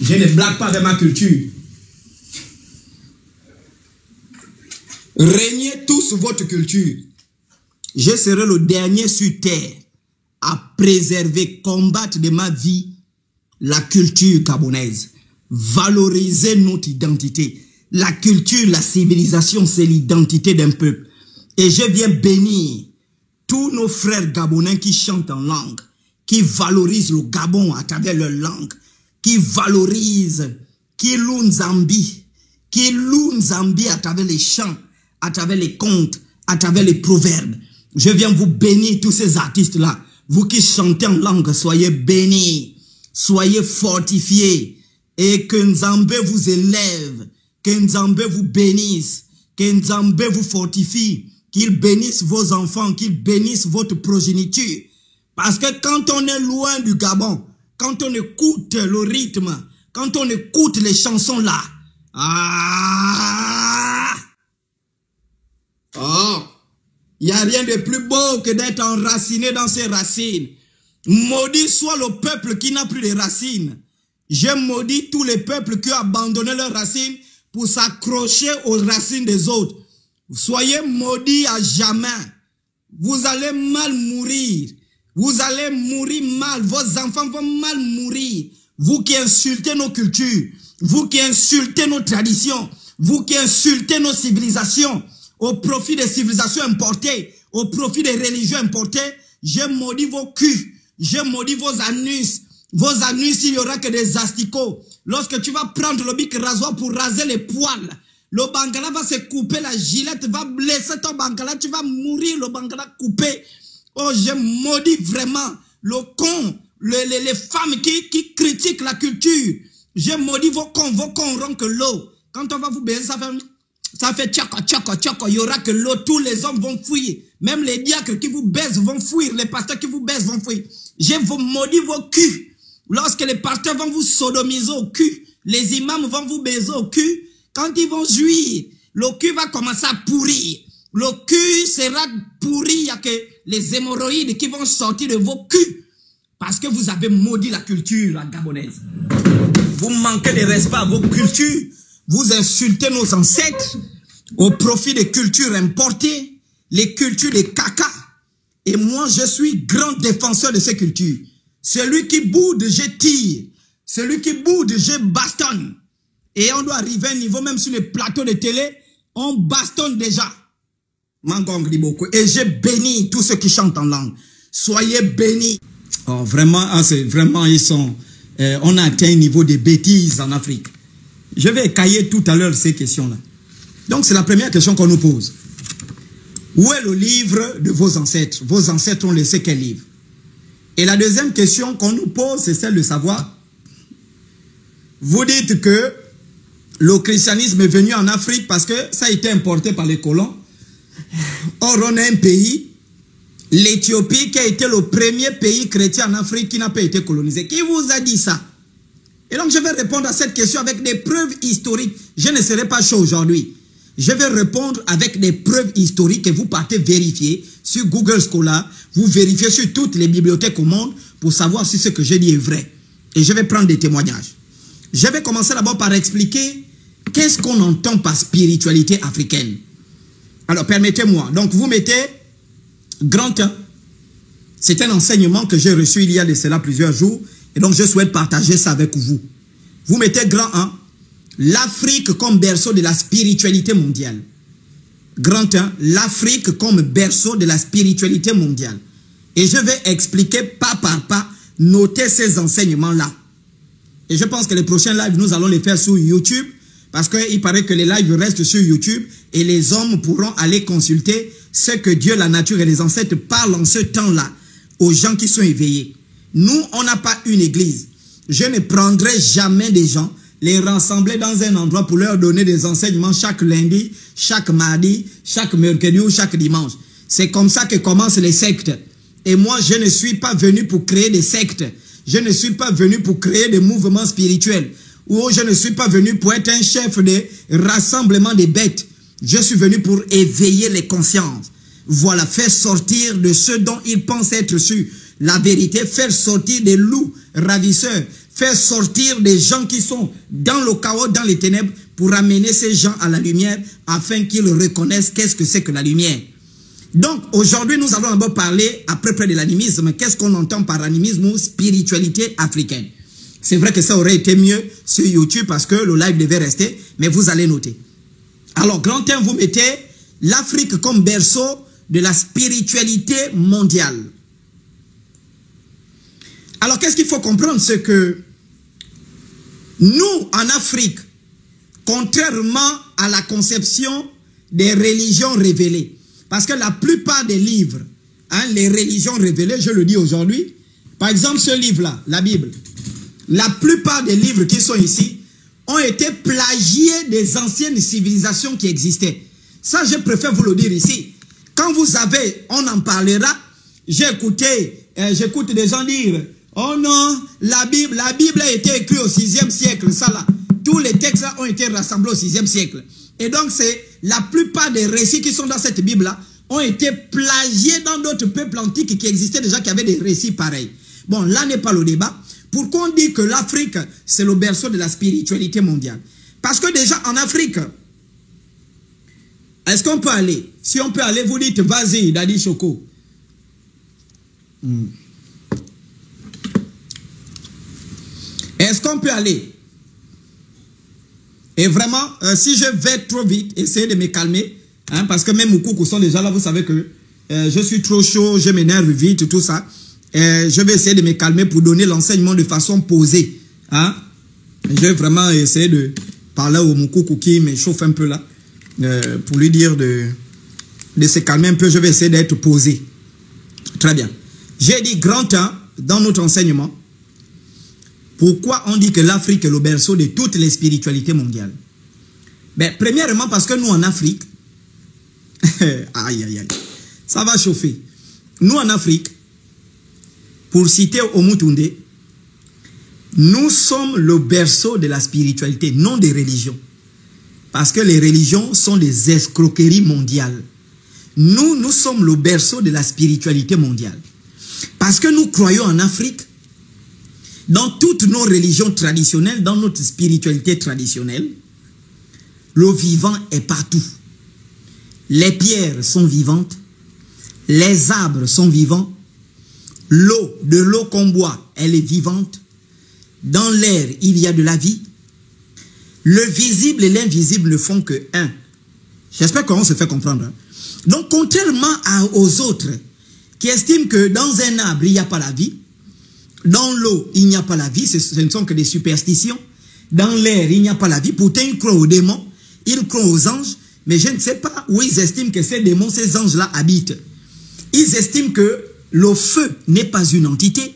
Je ne blague pas avec ma culture. Régnez tous votre culture. Je serai le dernier sur terre à préserver, combattre de ma vie la culture gabonaise. Valoriser notre identité. La culture, la civilisation, c'est l'identité d'un peuple. Et je viens bénir tous nos frères gabonais qui chantent en langue, qui valorisent le Gabon à travers leur langue, qui valorisent, qui louent Nzambi à travers les chants, à travers les contes, à travers les proverbes. Je viens vous bénir tous ces artistes-là. Vous qui chantez en langue, soyez bénis, soyez fortifiés, et que Nzambé vous élève, que Nzambé vous bénisse, que Nzambé vous fortifie, qu'il bénisse vos enfants, qu'il bénisse votre progéniture. Parce que quand on est loin du Gabon, quand on écoute le rythme, quand on écoute les chansons là, il n'y a rien de plus beau que d'être enraciné dans ses racines. Maudit soit le peuple qui n'a plus de racines. Je maudis tous les peuples qui ont abandonné leurs racines pour s'accrocher aux racines des autres. Soyez maudits à jamais. Vous allez mal mourir. Vous allez mourir mal. Vos enfants vont mal mourir. Vous qui insultez nos cultures. Vous qui insultez nos traditions. Vous qui insultez nos civilisations. Au profit des civilisations importées. Au profit des religions importées. Je maudis vos culs. Je maudis vos anus. Vos anus, il n'y aura que des asticots. Lorsque tu vas prendre le bic rasoir pour raser les poils, le bangala va se couper, la gilette va blesser ton bangala, tu vas mourir, le bangala coupé. Oh, je maudis vraiment le con, les femmes qui critiquent la culture. Je maudis vos cons auront que l'eau. Quand on va vous baiser, ça fait tchako, il y aura que l'eau, tous les hommes vont fuir. Même les diacres qui vous baisent vont fuir, les pasteurs qui vous baisent vont fuir. Je vous maudis vos culs. Lorsque les pasteurs vont vous sodomiser au cul, les imams vont vous baiser au cul, quand ils vont jouir, le cul va commencer à pourrir. Le cul sera pourri, il n'y a que les hémorroïdes qui vont sortir de vos culs. Parce que vous avez maudit la culture gabonaise. Vous manquez de respect à vos cultures. Vous insultez nos ancêtres au profit des cultures importées, les cultures des caca. Et moi, je suis grand défenseur de ces cultures. Celui qui boude, je tire. Celui qui boude, je bastonne. Et on doit arriver à un niveau, même sur les plateaux de télé, on bastonne déjà. Et je bénis tous ceux qui chantent en langue. Soyez bénis. Oh, vraiment, ils sont... on a atteint un niveau de bêtises en Afrique. Je vais écailler tout à l'heure ces questions-là. Donc, c'est la première question qu'on nous pose. Où est le livre de vos ancêtres? Vos ancêtres ont laissé quel livre? Et la deuxième question qu'on nous pose, c'est celle de savoir, vous dites que le christianisme est venu en Afrique parce que ça a été importé par les colons. Or, on a un pays, l'Éthiopie, qui a été le premier pays chrétien en Afrique qui n'a pas été colonisé. Qui vous a dit ça? Et donc, je vais répondre à cette question avec des preuves historiques. Je ne serai pas chaud aujourd'hui. Je vais répondre avec des preuves historiques et vous partez vérifier sur Google Scholar. Vous vérifiez sur toutes les bibliothèques au monde pour savoir si ce que j'ai dit est vrai. Et je vais prendre des témoignages. Je vais commencer d'abord par expliquer qu'est-ce qu'on entend par spiritualité africaine. Alors, permettez-moi. Donc, vous mettez grand 1. C'est un enseignement que j'ai reçu il y a de cela plusieurs jours. Et donc, je souhaite partager ça avec vous. Vous mettez grand 1. L'Afrique comme berceau de la spiritualité mondiale. Grand 1. L'Afrique comme berceau de la spiritualité mondiale. Et je vais expliquer pas par pas, noter ces enseignements-là. Et je pense que les prochains lives, nous allons les faire sur YouTube. Parce qu'il paraît que les lives restent sur YouTube. Et les hommes pourront aller consulter ce que Dieu, la nature et les ancêtres parlent en ce temps-là. Aux gens qui sont éveillés. Nous, on n'a pas une église. Je ne prendrai jamais des gens, les rassembler dans un endroit pour leur donner des enseignements chaque lundi, chaque mardi, chaque mercredi ou chaque dimanche. C'est comme ça que commencent les sectes. Et moi, je ne suis pas venu pour créer des sectes. Je ne suis pas venu pour créer des mouvements spirituels. Ou je ne suis pas venu pour être un chef de rassemblement des bêtes. Je suis venu pour éveiller les consciences. Voilà, faire sortir de ceux dont ils pensent être sûrs la vérité, faire sortir des loups ravisseurs, faire sortir des gens qui sont dans le chaos, dans les ténèbres, pour amener ces gens à la lumière, afin qu'ils reconnaissent qu'est-ce que c'est que la lumière. Donc, aujourd'hui, nous allons d'abord parler à peu près de l'animisme. Qu'est-ce qu'on entend par animisme ou spiritualité africaine? C'est vrai que ça aurait été mieux sur YouTube parce que le live devait rester, mais vous allez noter. Alors, grand 1, vous mettez l'Afrique comme berceau de la spiritualité mondiale. Alors, qu'est-ce qu'il faut comprendre? C'est que nous, en Afrique, contrairement à la conception des religions révélées, parce que la plupart des livres, hein, les religions révélées, je le dis aujourd'hui, par exemple ce livre-là, la Bible, la plupart des livres qui sont ici ont été plagiés des anciennes civilisations qui existaient. Ça, je préfère vous le dire ici. Quand vous avez, on en parlera, j'écoute des gens dire, oh non, la Bible a été écrite au 6e siècle, ça là. Tous les textes là ont été rassemblés au 6e siècle. Et donc, c'est la plupart des récits qui sont dans cette Bible-là ont été plagiés dans d'autres peuples antiques qui existaient déjà, qui avaient des récits pareils. Bon, là n'est pas le débat. Pourquoi on dit que l'Afrique, c'est le berceau de la spiritualité mondiale? Parce que déjà, en Afrique, est-ce qu'on peut aller? Si on peut aller, vous dites, vas-y, Daddy Choco. Est-ce qu'on peut aller? Et vraiment, si je vais trop vite, essayez de me calmer. Hein, parce que même mes coucous sont déjà là, vous savez que je suis trop chaud, je m'énerve vite, tout ça. Je vais essayer de me calmer pour donner l'enseignement de façon posée. Hein? Je vais vraiment essayer de parler au Moukoukou qui me chauffe un peu là. Pour lui dire de se calmer un peu, je vais essayer d'être posé. Très bien. J'ai dit grand temps dans notre enseignement. Pourquoi on dit que l'Afrique est le berceau de toutes les spiritualités mondiales? Ben, premièrement, parce que nous en Afrique, aïe, aïe, aïe, ça va chauffer. Nous en Afrique, pour citer Omutunde, nous sommes le berceau de la spiritualité, non des religions. Parce que les religions sont des escroqueries mondiales. Nous sommes le berceau de la spiritualité mondiale. Parce que nous croyons en Afrique, dans toutes nos religions traditionnelles, dans notre spiritualité traditionnelle, le vivant est partout. Les pierres sont vivantes, les arbres sont vivants, l'eau, de l'eau qu'on boit, elle est vivante. Dans l'air, il y a de la vie. Le visible et l'invisible ne font que un. J'espère qu'on se fait comprendre. Hein? Donc, contrairement aux autres qui estiment que dans un arbre, il n'y a pas la vie, dans l'eau, il n'y a pas la vie, ce ne sont que des superstitions. Dans l'air, il n'y a pas la vie. Pourtant, ils croient aux démons, ils croient aux anges, mais je ne sais pas où ils estiment que ces démons, ces anges-là habitent. Ils estiment que le feu n'est pas une entité.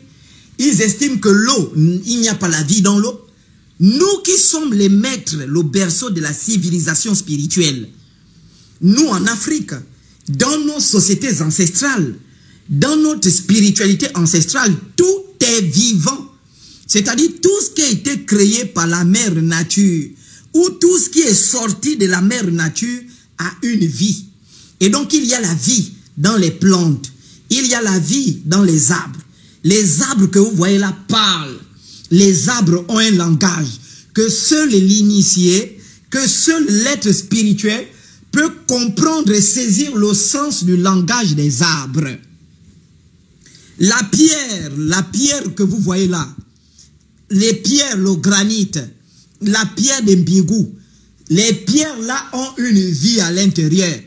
Ils estiment que l'eau, il n'y a pas la vie dans l'eau. Nous qui sommes les maîtres, le berceau de la civilisation spirituelle, nous en Afrique, dans nos sociétés ancestrales, dans notre spiritualité ancestrale, tout est vivant. C'est-à-dire tout ce qui a été créé par la mère nature, ou tout ce qui est sorti de la mère nature a une vie. Et donc il y a la vie dans les plantes, il y a la vie dans les arbres. Les arbres que vous voyez là parlent. Les arbres ont un langage que seul l'initié, que seul l'être spirituel peut comprendre et saisir le sens du langage des arbres. La pierre que vous voyez là, les pierres, le granit, la pierre d'Embigou, les pierres là ont une vie à l'intérieur.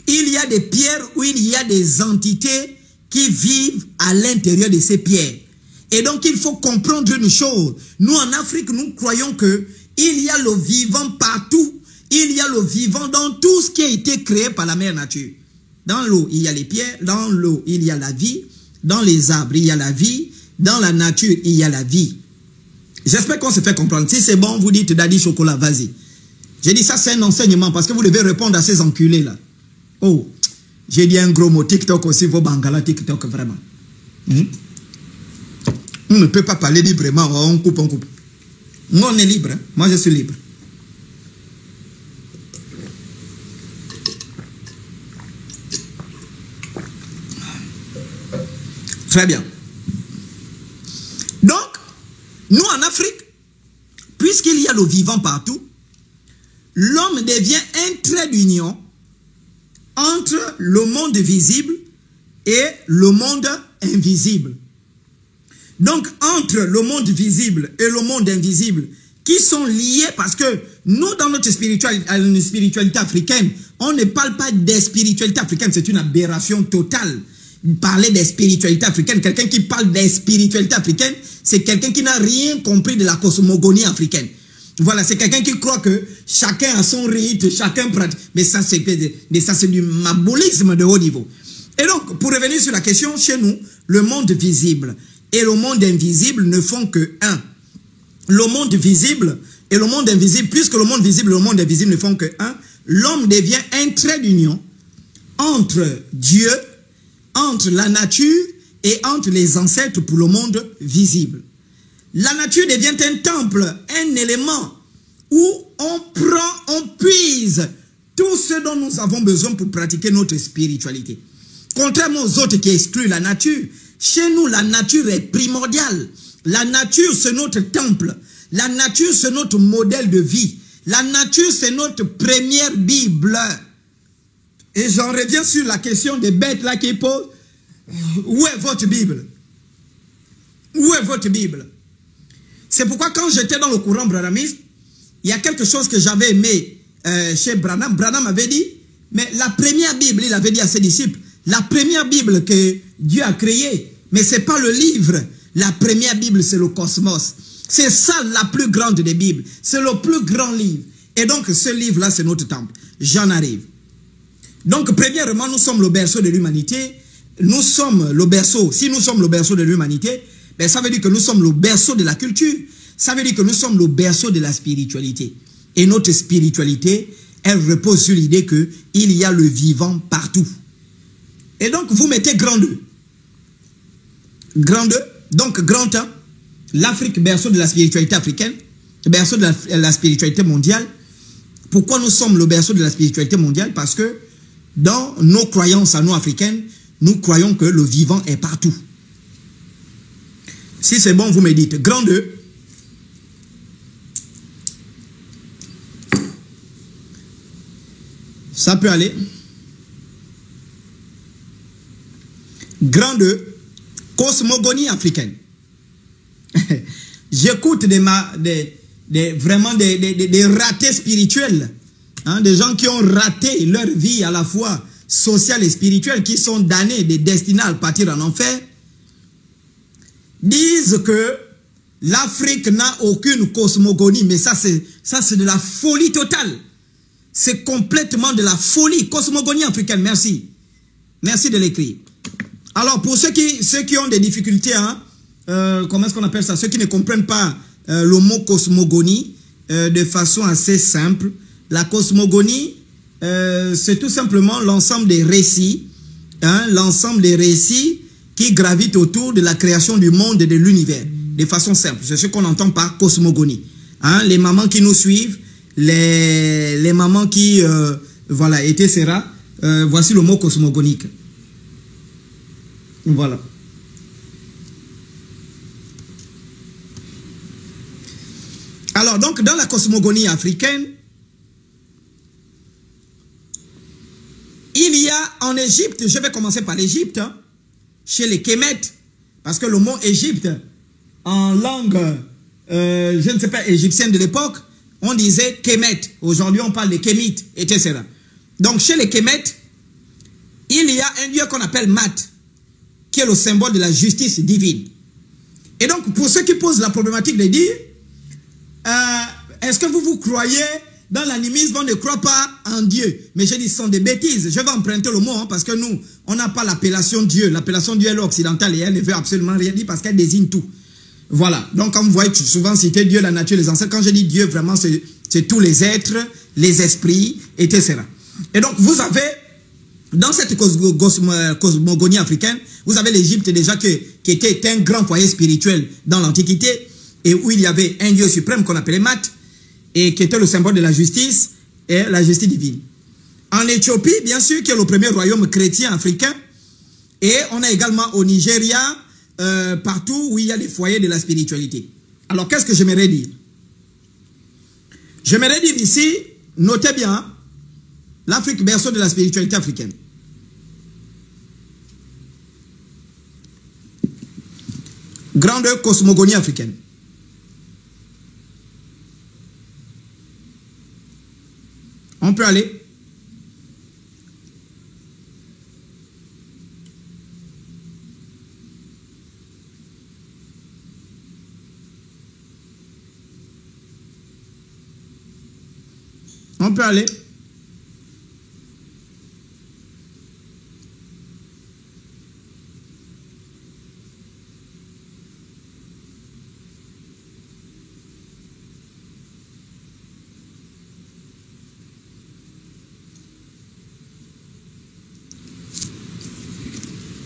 Il y a des pierres où il y a des entités qui vivent à l'intérieur de ces pierres. Et donc il faut comprendre une chose. Nous en Afrique, nous croyons que il y a le vivant partout. Il y a le vivant dans tout ce qui a été créé par la mère nature. Dans l'eau, il y a les pierres. Dans l'eau, il y a la vie. Dans les arbres, il y a la vie. Dans la nature, il y a la vie. J'espère qu'on se fait comprendre. Si c'est bon, vous dites Daddy Chocolat, vas-y. J'ai dit ça, c'est un enseignement parce que vous devez répondre à ces enculés-là. Oh, j'ai dit un gros mot TikTok aussi, vos bangala TikTok, vraiment. On ne peut pas parler librement, on coupe, on coupe. Nous, on est libre. Hein? Moi, je suis libre. Très bien. Donc, nous en puisqu'il y a le vivant partout, l'homme devient un trait d'union entre le monde visible et le monde invisible. Donc, entre le monde visible et le monde invisible, qui sont liés parce que nous, dans notre spiritualité africaine, on ne parle pas des spiritualités africaines, c'est une aberration totale. Parler des spiritualités africaines, quelqu'un qui parle des spiritualités africaines, c'est quelqu'un qui n'a rien compris de la cosmogonie africaine. Voilà, c'est quelqu'un qui croit que chacun a son rite, chacun pratique. Mais ça, c'est du mabolisme de haut niveau. Et donc, pour revenir sur la question, chez nous, le monde visible et le monde invisible ne font que un. Le monde visible et le monde invisible, puisque le monde visible et le monde invisible ne font que un, l'homme devient un trait d'union entre Dieu, entre la nature et entre les ancêtres pour le monde visible. La nature devient un temple, un élément où on puise tout ce dont nous avons besoin pour pratiquer notre spiritualité. Contrairement aux autres qui excluent la nature, chez nous, la nature est primordiale. La nature, c'est notre temple. La nature, c'est notre modèle de vie. La nature, c'est notre première Bible. Et j'en reviens sur la question des bêtes là qui posent. Où est votre Bible? Où est votre Bible? C'est pourquoi quand j'étais dans le courant branhamiste, il y a quelque chose que j'avais aimé chez Branham. Branham avait dit, mais la première Bible, il avait dit à ses disciples, la première Bible que Dieu a créée, mais ce n'est pas le livre. La première Bible, c'est le cosmos. C'est ça la plus grande des Bibles. C'est le plus grand livre. Et donc, ce livre-là, c'est notre temple. J'en arrive. Donc, premièrement, nous sommes le berceau de l'humanité. Nous sommes le berceau. Si nous sommes le berceau de l'humanité, ben, ça veut dire que nous sommes le berceau de la culture. Ça veut dire que nous sommes le berceau de la spiritualité. Et notre spiritualité, elle repose sur l'idée qu'il y a le vivant partout. Et donc, vous mettez grand 2. Grand 2, donc grand 1, l'Afrique, berceau de la spiritualité africaine, berceau de la spiritualité mondiale. Pourquoi nous sommes le berceau de la spiritualité mondiale? Parce que dans nos croyances à nous africaines, nous croyons que le vivant est partout. Si c'est bon, vous me dites. Grand 2. Ça peut aller. Grand 2. Cosmogonie africaine. J'écoute vraiment des ratés spirituels. Hein, des gens qui ont raté leur vie à la fois sociale et spirituelle, qui sont damnés, destinés à partir en enfer, disent que l'Afrique n'a aucune cosmogonie. Mais ça, c'est de la folie totale. C'est complètement de la folie. Cosmogonie africaine, merci. Merci de l'écrire. Alors, pour ceux qui ont des difficultés, hein, comment est-ce qu'on appelle ça? Ceux qui ne comprennent pas le mot cosmogonie de façon assez simple. La cosmogonie, c'est tout simplement l'ensemble des récits, hein, l'ensemble des récits qui gravitent autour de la création du monde et de l'univers, de façon simple. C'est ce qu'on entend par cosmogonie. Hein, les mamans qui nous suivent, les mamans qui, voilà, etc. Voici le mot cosmogonique. Voilà. Alors, donc, dans la cosmogonie africaine, il y a en Égypte, je vais commencer par l'Égypte, hein, chez les Kémètes, parce que le mot Égypte, en langue, je ne sais pas, égyptienne de l'époque, on disait Kémètes. Aujourd'hui, on parle des Kémites, etc. Donc, chez les Kémètes, il y a un dieu qu'on appelle Mat, qui est le symbole de la justice divine. Et donc, pour ceux qui posent la problématique de dire, est-ce que vous croyez dans l'animisme, on ne croit pas en Dieu? Mais je dis, ce sont des bêtises. Je vais emprunter le mot, hein, parce que nous, on n'a pas l'appellation Dieu. L'appellation Dieu est occidentale et elle ne veut absolument rien dire parce qu'elle désigne tout. Voilà. Donc, quand vous voyez souvent citer Dieu, la nature, les ancêtres, quand je dis Dieu, vraiment, c'est tous les êtres, les esprits, etc. Et donc, vous avez, dans cette cosmogonie africaine, vous avez l'Égypte déjà qui était un grand foyer spirituel dans l'Antiquité et où il y avait un Dieu suprême qu'on appelait Mat et qui était le symbole de la justice et la justice divine. En Éthiopie, bien sûr, qui est le premier royaume chrétien africain, et on a également au Nigeria, partout où il y a des foyers de la spiritualité. Alors, qu'est-ce que j'aimerais dire? J'aimerais dire ici, notez bien, l'Afrique, berceau de la spiritualité africaine. Grande cosmogonie africaine. On peut aller. On peut aller.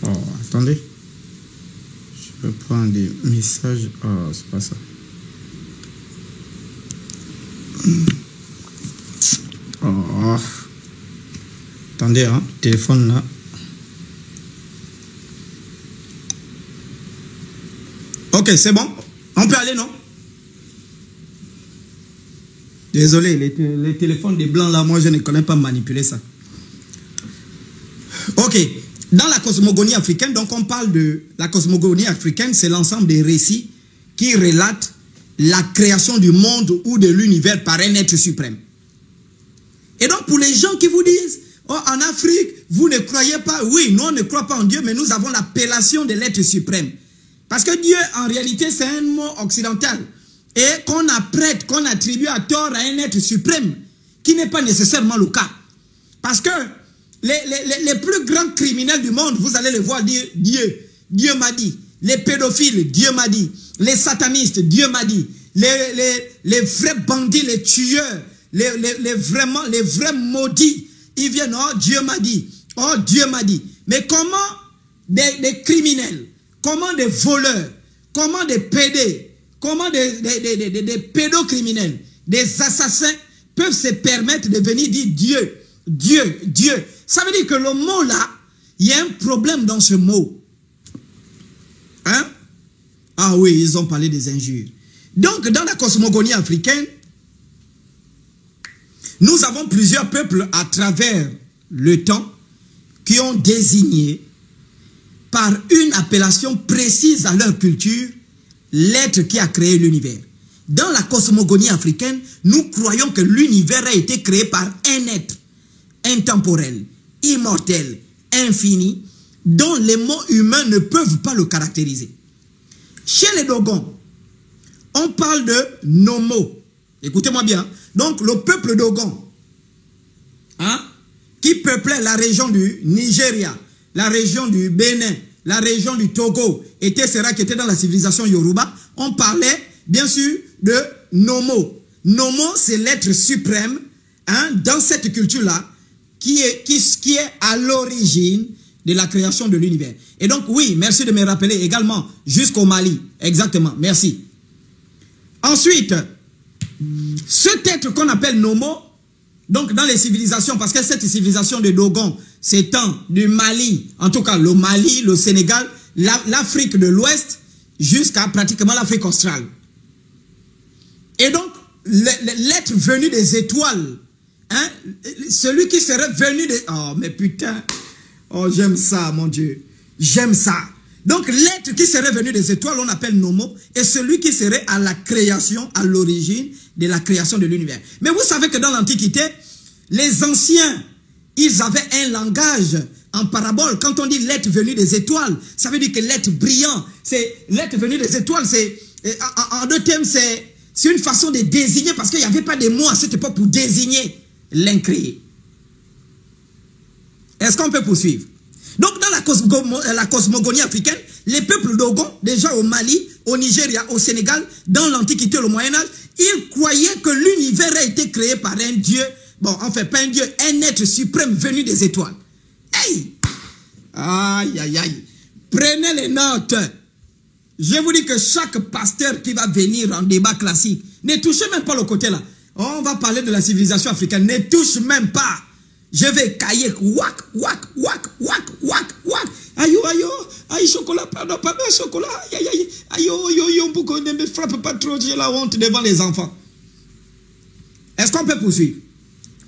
Oh, attendez. Je vais prendre des messages. Oh, c'est pas ça. Oh. Attendez, hein, téléphone là. Ok, c'est bon. On peut aller, non? Désolé, les téléphones des blancs là, moi je ne connais pas manipuler ça. Ok. Dans la cosmogonie africaine, donc on parle de la cosmogonie africaine, c'est l'ensemble des récits qui relatent la création du monde ou de l'univers par un être suprême. Et donc pour les gens qui vous disent, oh, en Afrique, vous ne croyez pas, oui, nous on ne croit pas en Dieu, mais nous avons l'appellation de l'être suprême. Parce que Dieu, en réalité, c'est un mot occidental. Et qu'on apprête, qu'on attribue à tort à un être suprême, qui n'est pas nécessairement le cas. Parce que les plus grands criminels du monde, vous allez les voir dire Dieu. Dieu m'a dit. Les pédophiles, Dieu m'a dit. Les satanistes, Dieu m'a dit. Les vrais bandits, les tueurs, les vrais maudits, ils viennent, oh Dieu m'a dit. Oh Dieu m'a dit. Mais comment des criminels, comment des voleurs, comment des pédés, comment des pédocriminels, des assassins peuvent se permettre de venir dire Dieu, Dieu, Dieu. Ça veut dire que le mot là, il y a un problème dans ce mot. Hein? Ah oui, ils ont parlé des injures. Donc, dans la cosmogonie africaine, nous avons plusieurs peuples à travers le temps qui ont désigné par une appellation précise à leur culture l'être qui a créé l'univers. Dans la cosmogonie africaine, nous croyons que l'univers a été créé par un être intemporel, immortel, infini, dont les mots humains ne peuvent pas le caractériser. Chez les Dogons, on parle de Nomo. Écoutez-moi bien. Donc, le peuple Dogon, hein, qui peuplait la région du Nigeria, la région du Bénin, la région du Togo, etc., qui était dans la civilisation Yoruba, on parlait, bien sûr, de Nomo. Nomo, c'est l'être suprême, hein, dans cette culture-là, qui est à l'origine de la création de l'univers. Et donc, oui, merci de me rappeler également, jusqu'au Mali. Exactement, merci. Ensuite, cet être qu'on appelle Nomo, donc dans les civilisations, parce que cette civilisation de Dogon s'étend du Mali, en tout cas le Mali, le Sénégal, l'Afrique de l'Ouest, jusqu'à pratiquement l'Afrique australe. Et donc, l'être venu des étoiles, hein, celui qui serait venu des... Oh, mais putain, oh, j'aime ça, mon Dieu, j'aime ça. Donc, l'être qui serait venu des étoiles, on appelle Nomo, et celui qui serait à la création, à l'origine de la création de l'univers. Mais vous savez que dans l'Antiquité, les anciens, ils avaient un langage en parabole. Quand on dit l'être venu des étoiles, ça veut dire que l'être brillant, c'est l'être venu des étoiles, c'est, en deux termes, c'est une façon de désigner, parce qu'il n'y avait pas de mots à cette époque pour désigner l'incréé. Est-ce qu'on peut poursuivre? Donc, dans la cosmogonie africaine, les peuples Dogon, déjà au Mali, au Nigeria, au Sénégal, dans l'Antiquité, le Moyen-Âge, ils croyaient que l'univers a été créé par un Dieu, bon, enfin, pas un Dieu, un être suprême venu des étoiles. Hey! Aïe, aïe, aïe. Prenez les notes. Je vous dis que chaque pasteur qui va venir en débat classique, ne touchez même pas le côté là. On va parler de la civilisation africaine, ne touche même pas. Je vais cailler, wak, wak, wak, wak, wak, wak. Aïe, aïe, aïe, chocolat, pardon, chocolat, aïe, aïe, aïe, aïe, aïe, ne me frappe pas trop, j'ai la honte devant les enfants. Est-ce qu'on peut poursuivre?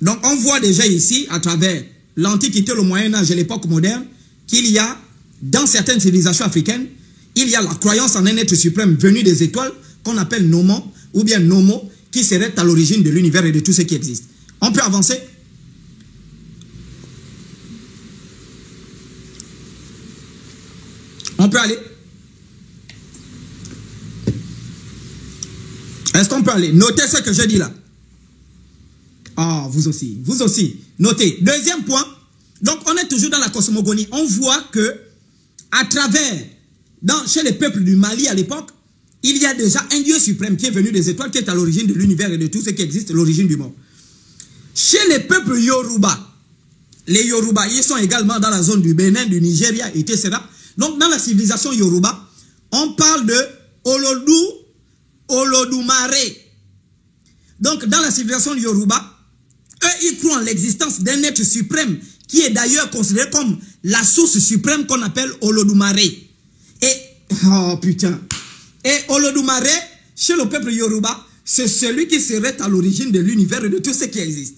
Donc, on voit déjà ici, à travers l'Antiquité, le Moyen-Âge et l'époque moderne, qu'il y a, dans certaines civilisations africaines, il y a la croyance en un être suprême venu des étoiles, qu'on appelle Nomon, ou bien Nomo, qui serait à l'origine de l'univers et de tout ce qui existe. On peut avancer? On peut aller? Est-ce qu'on peut aller? Notez ce que je dis là. Ah, vous aussi, notez. Deuxième point, donc on est toujours dans la cosmogonie. On voit que, à travers, chez les peuples du Mali à l'époque, il y a déjà un Dieu suprême qui est venu des étoiles, qui est à l'origine de l'univers et de tout ce qui existe, l'origine du monde. Chez les peuples Yoruba, les Yoruba, ils sont également dans la zone du Bénin, du Nigeria, etc. Donc dans la civilisation Yoruba, on parle de Olodumare. Donc dans la civilisation Yoruba, eux, ils croient en l'existence d'un être suprême qui est d'ailleurs considéré comme la source suprême qu'on appelle Olodumare. Et, oh putain, et Olodumare, chez le peuple Yoruba, c'est celui qui serait à l'origine de l'univers et de tout ce qui existe.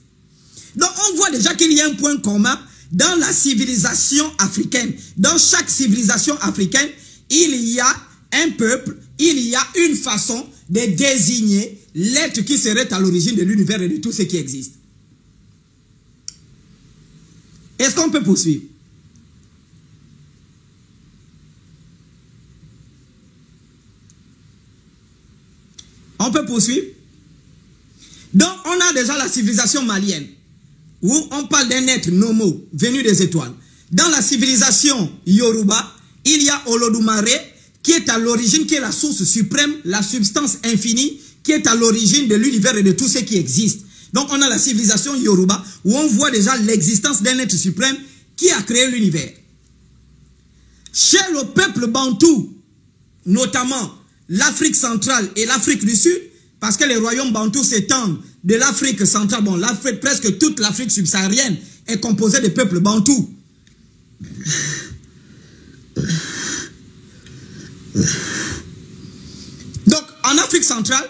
Donc on voit déjà qu'il y a un point commun dans la civilisation africaine. Dans chaque civilisation africaine, il y a un peuple, il y a une façon de désigner l'être qui serait à l'origine de l'univers et de tout ce qui existe. Est-ce qu'on peut poursuivre? On peut poursuivre? Donc, on a déjà la civilisation malienne, où on parle d'un être Nomo, venu des étoiles. Dans la civilisation Yoruba, il y a Olodumare, qui est à l'origine, qui est la source suprême, la substance infinie, qui est à l'origine de l'univers et de tout ce qui existe. Donc, on a la civilisation Yoruba, où on voit déjà l'existence d'un être suprême qui a créé l'univers. Chez le peuple bantou, notamment l'Afrique centrale et l'Afrique du Sud, parce que les royaumes bantous s'étendent de l'Afrique centrale, bon, presque toute l'Afrique subsaharienne est composée de peuples bantous. Donc, en Afrique centrale,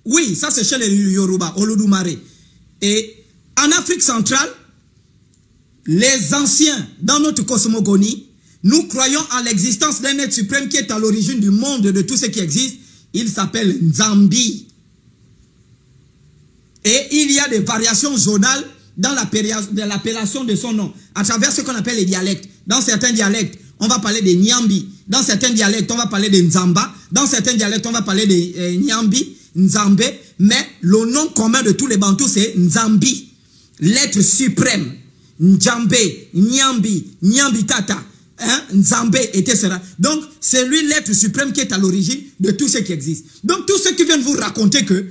oui, ça c'est chez les Yoruba, Olodumare. Et en Afrique centrale, les anciens, dans notre cosmogonie, nous croyons en l'existence d'un être suprême qui est à l'origine du monde, de tout ce qui existe. Il s'appelle Nzambi. Et il y a des variations zonales dans l'appellation de son nom, à travers ce qu'on appelle les dialectes. Dans certains dialectes, on va parler de Nyambi. Dans certains dialectes, on va parler de Nzamba. Dans certains dialectes, on va parler de Nyambi, Nzambe. Mais le nom commun de tous les Bantous, c'est Nzambi. L'être suprême. Njambe, Nyambi, Nyambitata, Nzambe, etc. Donc, c'est lui l'être suprême qui est à l'origine de tout ce qui existe. Donc, tous ceux qui viennent vous raconter que,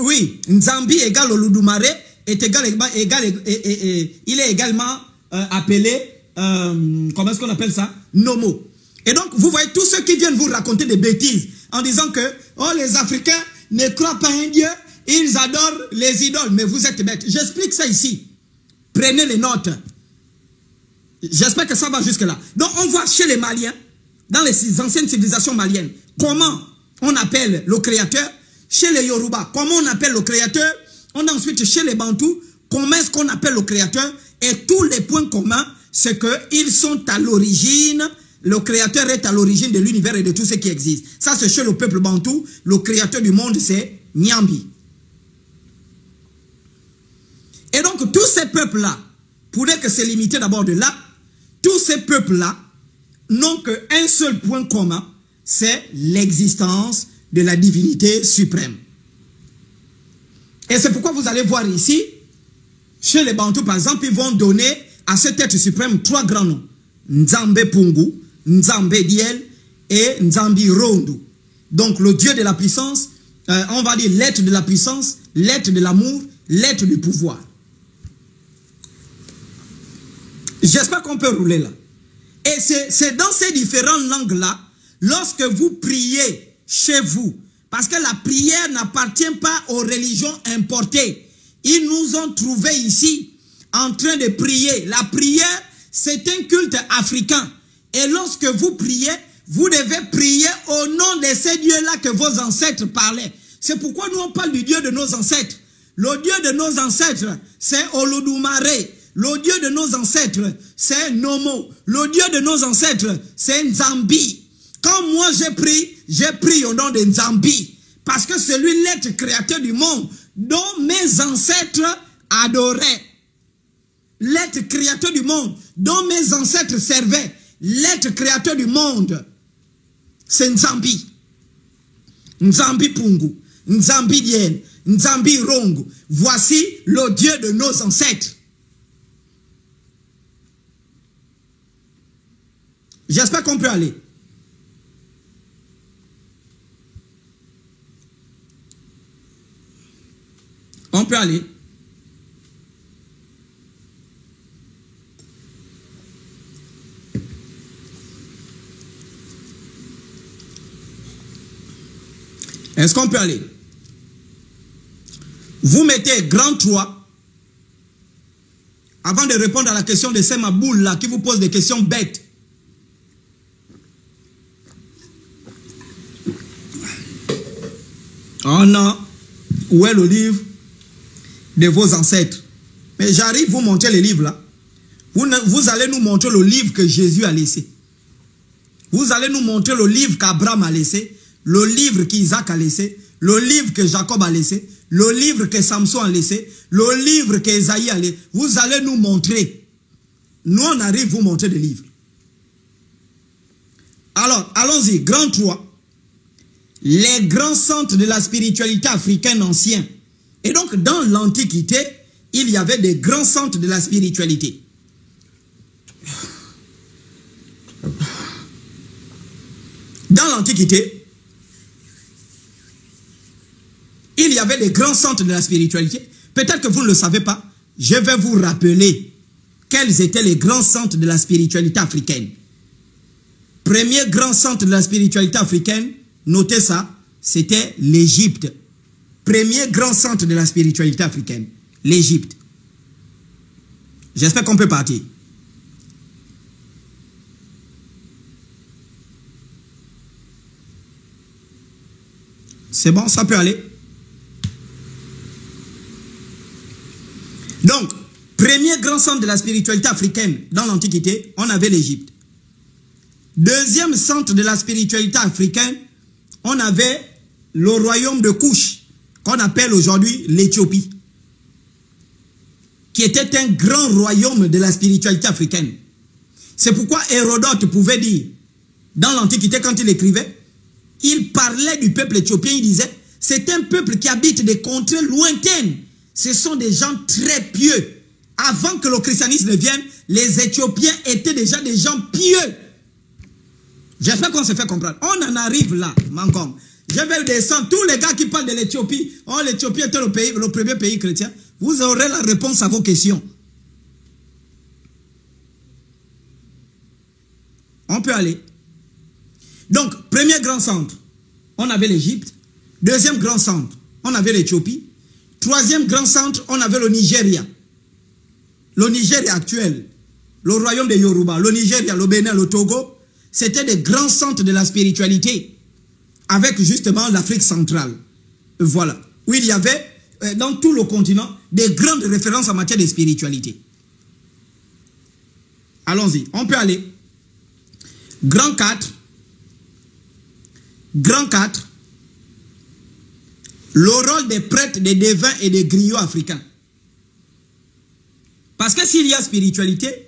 oui, Nzambi égale Olodumare est il est également appelé, comment est-ce qu'on appelle ça? Nomo. Et donc, vous voyez tous ceux qui viennent vous raconter des bêtises en disant que, oh, les Africains ne croient pas un Dieu, ils adorent les idoles. Mais vous êtes bêtes. J'explique ça ici. Prenez les notes. J'espère que ça va jusque là. Donc on voit chez les Maliens, dans les anciennes civilisations maliennes, comment on appelle le créateur. Chez les Yoruba, comment on appelle le créateur. On a ensuite chez les Bantous, comment est-ce qu'on appelle le créateur. Et tous les points communs, c'est qu'ils sont à l'origine. Le créateur est à l'origine de l'univers et de tout ce qui existe. Ça c'est chez le peuple Bantou. Le créateur du monde c'est Nyambi. Et donc, tous ces peuples-là, pour dire que c'est limité d'abord de là, tous ces peuples-là n'ont qu'un seul point commun, c'est l'existence de la divinité suprême. Et c'est pourquoi vous allez voir ici, chez les Bantous, par exemple, ils vont donner à cet être suprême 3 grands noms. Nzambe Pungu, Nzambe Diel et Nzambi Rondu. Donc, le Dieu de la puissance, on va dire l'être de la puissance, l'être de l'amour, l'être du pouvoir. J'espère qu'on peut rouler là. Et c'est dans ces différentes langues-là, lorsque vous priez chez vous, parce que la prière n'appartient pas aux religions importées. Ils nous ont trouvés ici, en train de prier. La prière, c'est un culte africain. Et lorsque vous priez, vous devez prier au nom de ces dieux-là que vos ancêtres parlaient. C'est pourquoi nous on parle du Dieu de nos ancêtres. Le Dieu de nos ancêtres, c'est Olodumare. Le Dieu de nos ancêtres, c'est Nomo. Le Dieu de nos ancêtres, c'est Nzambi. Quand moi j'ai pris au nom de Nzambi. Parce que c'est lui l'être créateur du monde dont mes ancêtres adoraient. L'être créateur du monde dont mes ancêtres servaient. L'être créateur du monde, c'est Nzambi. Nzambi Pungu, Nzambi Dien, Nzambi Rongo. Voici le Dieu de nos ancêtres. J'espère qu'on peut aller. On peut aller. Est-ce qu'on peut aller? Vous mettez grand 3 avant de répondre à la question de Semaboul là qui vous pose des questions bêtes. Oh non, où est le livre de vos ancêtres? Mais j'arrive vous montrer les livres là. Vous allez nous montrer le livre que Jésus a laissé. Vous allez nous montrer le livre qu'Abraham a laissé, le livre qu'Isaac a laissé, le livre que Jacob a laissé, le livre que Samson a laissé, le livre qu'Esaïe a laissé. Vous allez nous montrer. Nous on arrive vous montrer des livres. Alors, allons-y, grand 3. Les grands centres de la spiritualité africaine ancienne. Et donc, dans l'Antiquité, il y avait des grands centres de la spiritualité. Dans l'Antiquité, il y avait des grands centres de la spiritualité. Peut-être que vous ne le savez pas. Je vais vous rappeler quels étaient les grands centres de la spiritualité africaine. Premier grand centre de la spiritualité africaine, notez ça, c'était l'Égypte. Premier grand centre de la spiritualité africaine, l'Égypte. J'espère qu'on peut partir. C'est bon, ça peut aller. Donc, premier grand centre de la spiritualité africaine dans l'Antiquité, on avait l'Égypte. Deuxième centre de la spiritualité africaine, on avait le royaume de Couche, qu'on appelle aujourd'hui l'Éthiopie, qui était un grand royaume de la spiritualité africaine. C'est pourquoi Hérodote pouvait dire, dans l'Antiquité, quand il écrivait, il parlait du peuple éthiopien, il disait, c'est un peuple qui habite des contrées lointaines. Ce sont des gens très pieux. Avant que le christianisme vienne, les Éthiopiens étaient déjà des gens pieux. J'espère qu'on se fait comprendre. On en arrive là, Mangom. Je vais descendre. Tous les gars qui parlent de l'Éthiopie, oh, l'Éthiopie était le premier pays chrétien. Vous aurez la réponse à vos questions. On peut aller. Donc, premier grand centre, on avait l'Égypte. Deuxième grand centre, on avait l'Éthiopie. Troisième grand centre, on avait le Nigeria. Le Nigeria actuel, le royaume des Yoruba, le Nigeria, le Bénin, le Togo, c'était des grands centres de la spiritualité avec justement l'Afrique centrale. Voilà. Où il y avait, dans tout le continent, des grandes références en matière de spiritualité. Allons-y, on peut aller. Grand 4. Grand 4. Le rôle des prêtres, des devins et des griots africains. Parce que s'il y a spiritualité,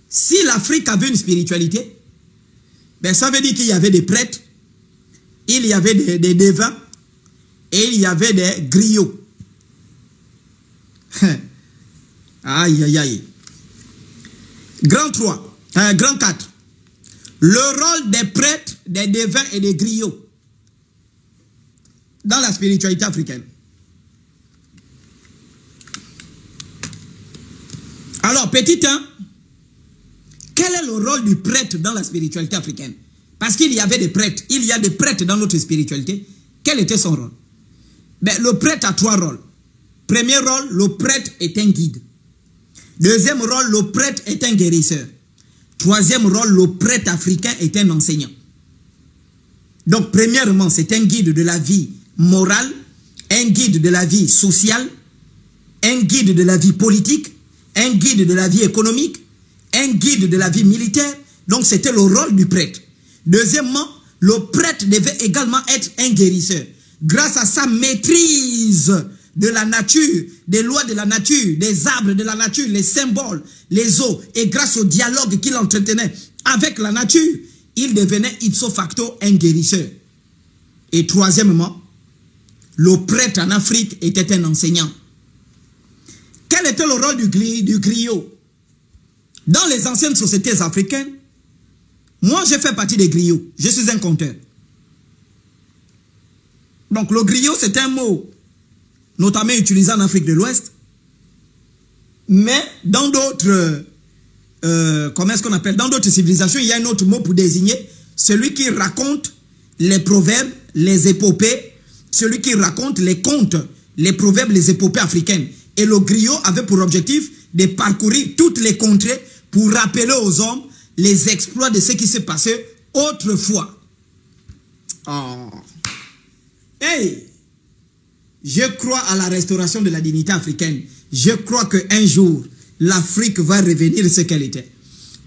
si l'Afrique avait une spiritualité, ben ça veut dire qu'il y avait des prêtres, il y avait des devins et il y avait des griots. Aïe, aïe, aïe. Grand 3, grand 4. Le rôle des prêtres, des devins et des griots dans la spiritualité africaine. Alors, petit 1, quel est le rôle du prêtre dans la spiritualité africaine? Parce qu'il y avait des prêtres, il y a des prêtres dans notre spiritualité. Quel était son rôle? Ben, le prêtre a 3 rôles. Premier rôle, le prêtre est un guide. Deuxième rôle, le prêtre est un guérisseur. Troisième rôle, le prêtre africain est un enseignant. Donc, premièrement, c'est un guide de la vie morale, un guide de la vie sociale, un guide de la vie politique, un guide de la vie économique, un guide de la vie militaire. Donc, c'était le rôle du prêtre. Deuxièmement, le prêtre devait également être un guérisseur. Grâce à sa maîtrise de la nature, des lois de la nature, des arbres de la nature, les symboles, les eaux, et grâce au dialogue qu'il entretenait avec la nature, il devenait ipso facto un guérisseur. Et troisièmement, le prêtre en Afrique était un enseignant. Quel était le rôle du griot? Dans les anciennes sociétés africaines, moi j'ai fait partie des griots, je suis un conteur. Donc le griot c'est un mot notamment utilisé en Afrique de l'Ouest, mais dans d'autres, comment est-ce qu'on appelle, dans d'autres civilisations, il y a un autre mot pour désigner celui qui raconte les proverbes, les épopées, celui qui raconte les contes, les proverbes, les épopées africaines. Et le griot avait pour objectif de parcourir toutes les contrées pour rappeler aux hommes les exploits de ce qui s'est passé autrefois. Oh. Hey! Je crois à la restauration de la dignité africaine. Je crois qu'un jour, l'Afrique va revenir ce qu'elle était.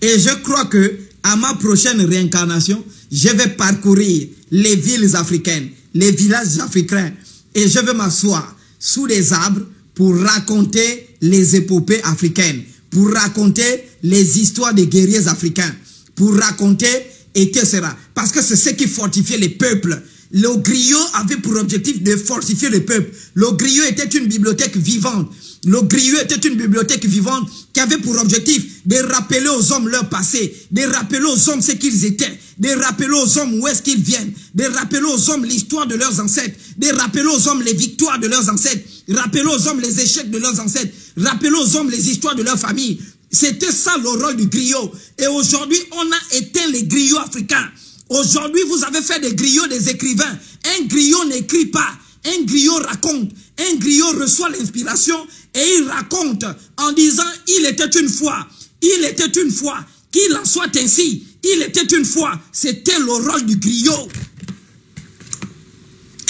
Et je crois que à ma prochaine réincarnation, je vais parcourir les villes africaines, les villages africains, et je vais m'asseoir sous des arbres pour raconter les épopées africaines, pour raconter les histoires des guerriers africains, pour raconter etc. Parce que c'est ce qui fortifiait les peuples. Le griot avait pour objectif de fortifier le peuple. Le griot était une bibliothèque vivante. Le griot était une bibliothèque vivante qui avait pour objectif de rappeler aux hommes leur passé, de rappeler aux hommes ce qu'ils étaient, de rappeler aux hommes où est-ce qu'ils viennent, de rappeler aux hommes l'histoire de leurs ancêtres, de rappeler aux hommes les victoires de leurs ancêtres, rappeler aux hommes les échecs de leurs ancêtres, rappeler aux hommes les histoires de leur famille. C'était ça le rôle du griot. Et aujourd'hui, on a éteint les griots africains. Aujourd'hui, vous avez fait des griots des écrivains. Un griot n'écrit pas. Un griot raconte. Un griot reçoit l'inspiration et il raconte en disant « Il était une fois. Il était une fois. Qu'il en soit ainsi. Il était une fois. » C'était le rôle du griot.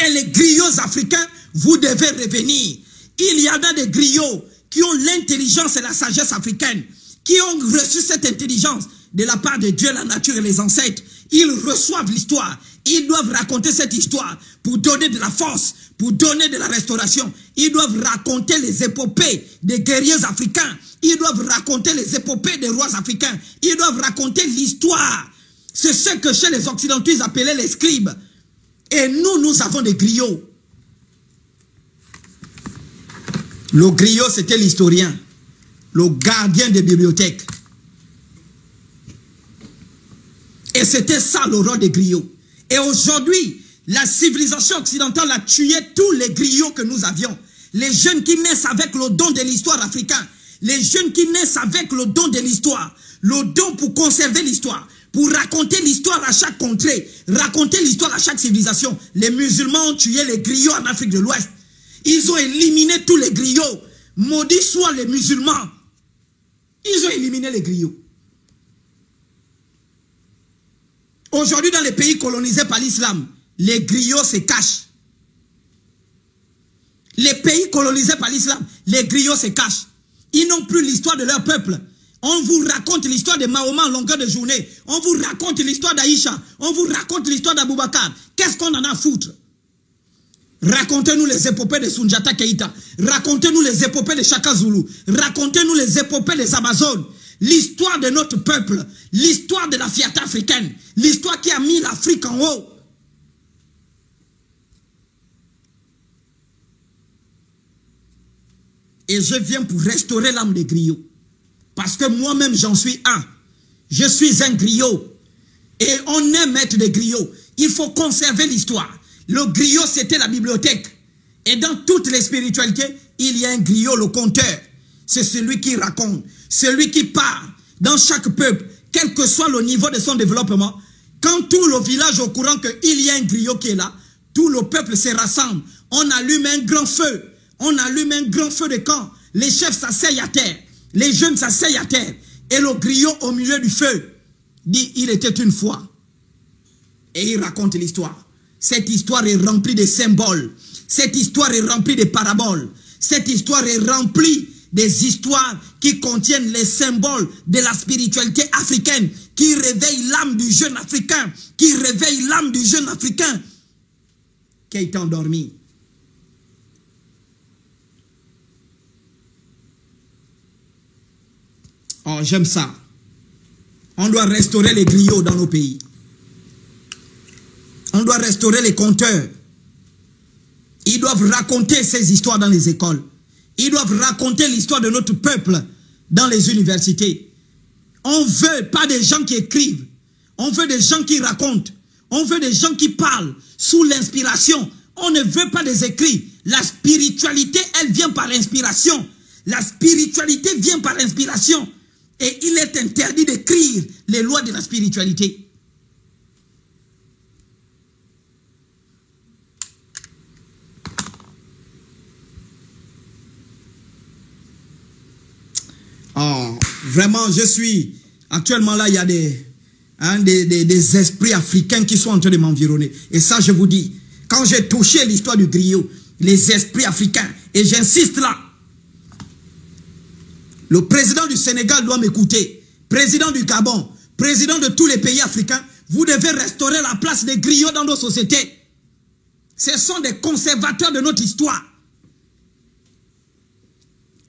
Et les griots africains, vous devez revenir. Il y en a des griots qui ont l'intelligence et la sagesse africaine, qui ont reçu cette intelligence de la part de Dieu, la nature et les ancêtres. Ils reçoivent l'histoire. Ils doivent raconter cette histoire pour donner de la force, pour donner de la restauration. Ils doivent raconter les épopées des guerriers africains. Ils doivent raconter les épopées des rois africains. Ils doivent raconter l'histoire. C'est ce que chez les Occidentaux, ils appelaient les scribes. Et nous, nous avons des griots. Le griot, c'était l'historien, le gardien des bibliothèques. Et c'était ça le rôle des griots. Et aujourd'hui, la civilisation occidentale a tué tous les griots que nous avions. Les jeunes qui naissent avec le don de l'histoire africaine. Les jeunes qui naissent avec le don de l'histoire. Le don pour conserver l'histoire. Pour raconter l'histoire à chaque contrée. Raconter l'histoire à chaque civilisation. Les musulmans ont tué les griots en Afrique de l'Ouest. Ils ont éliminé tous les griots. Maudits soient les musulmans. Ils ont éliminé les griots. Aujourd'hui, dans les pays colonisés par l'islam, les griots se cachent. Les pays colonisés par l'islam, les griots se cachent. Ils n'ont plus l'histoire de leur peuple. On vous raconte l'histoire de Mahomet en longueur de journée. On vous raconte l'histoire d'Aïcha. On vous raconte l'histoire d'Aboubacar. Qu'est-ce qu'on en a à foutre? Racontez-nous les épopées de Soundiata Keïta. Racontez-nous les épopées de Chaka Zulu. Racontez-nous les épopées des Amazones. L'histoire de notre peuple. L'histoire de la fierté africaine. L'histoire qui a mis l'Afrique en haut. Et je viens pour restaurer l'âme des griots. Parce que moi-même j'en suis un. Je suis un griot. Et on aime être des griots. Il faut conserver l'histoire. Le griot, c'était la bibliothèque. Et dans toutes les spiritualités, il y a un griot, le conteur. C'est celui qui raconte, celui qui parle. Dans chaque peuple, quel que soit le niveau de son développement, quand tout le village est au courant qu'il y a un griot qui est là, tout le peuple se rassemble. On allume un grand feu. On allume un grand feu de camp. Les chefs s'asseyent à terre. Les jeunes s'asseyent à terre. Et le griot au milieu du feu dit, il était une fois. Et il raconte l'histoire. Cette histoire est remplie de symboles. Cette histoire est remplie de paraboles. Cette histoire est remplie des histoires qui contiennent les symboles de la spiritualité africaine, qui réveillent l'âme du jeune africain, qui réveillent l'âme du jeune africain qui a été endormi. Oh, j'aime ça. On doit restaurer les griots dans nos pays. On doit restaurer les conteurs. Ils doivent raconter ces histoires dans les écoles. Ils doivent raconter l'histoire de notre peuple dans les universités. On veut pas des gens qui écrivent. On veut des gens qui racontent. On veut des gens qui parlent sous l'inspiration. On ne veut pas des écrits. La spiritualité, elle vient par inspiration. La spiritualité vient par inspiration. Et il est interdit d'écrire les lois de la spiritualité. Oh, vraiment, je suis... Actuellement, là, il y a des esprits africains qui sont en train de m'environner. Et ça, je vous dis, quand j'ai touché l'histoire du griot, les esprits africains, et j'insiste là, le président du Sénégal doit m'écouter, président du Gabon, président de tous les pays africains, vous devez restaurer la place des griots dans nos sociétés. Ce sont des conservateurs de notre histoire.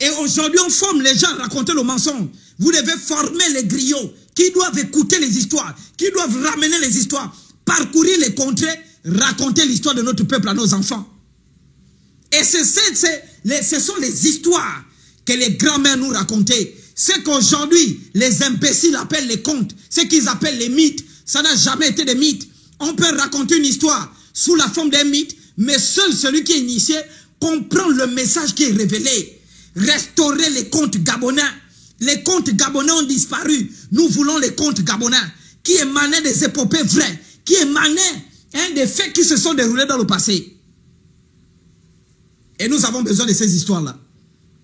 Et aujourd'hui, on forme les gens à raconter le mensonge. Vous devez former les griots qui doivent écouter les histoires, qui doivent ramener les histoires, parcourir les contrées, raconter l'histoire de notre peuple à nos enfants. Et ce sont les histoires que les grands-mères nous racontaient. Ce qu'aujourd'hui, les imbéciles appellent les contes, ce qu'ils appellent les mythes, ça n'a jamais été des mythes. On peut raconter une histoire sous la forme d'un mythe, mais seul celui qui est initié comprend le message qui est révélé. Restaurer les contes gabonais. Les contes gabonais ont disparu. Nous voulons les contes gabonais qui émanaient des épopées vraies, qui émanaient des faits qui se sont déroulés dans le passé. Et nous avons besoin de ces histoires-là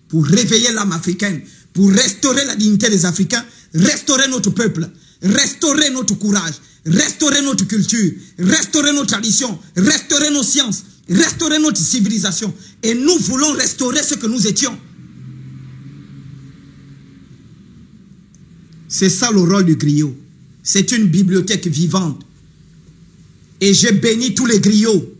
pour réveiller l'âme africaine, pour restaurer la dignité des Africains, restaurer notre peuple, restaurer notre courage, restaurer notre culture, restaurer nos traditions, restaurer nos sciences, restaurer notre civilisation. Et nous voulons restaurer ce que nous étions. C'est ça le rôle du griot. C'est une bibliothèque vivante. Et j'ai béni tous les griots.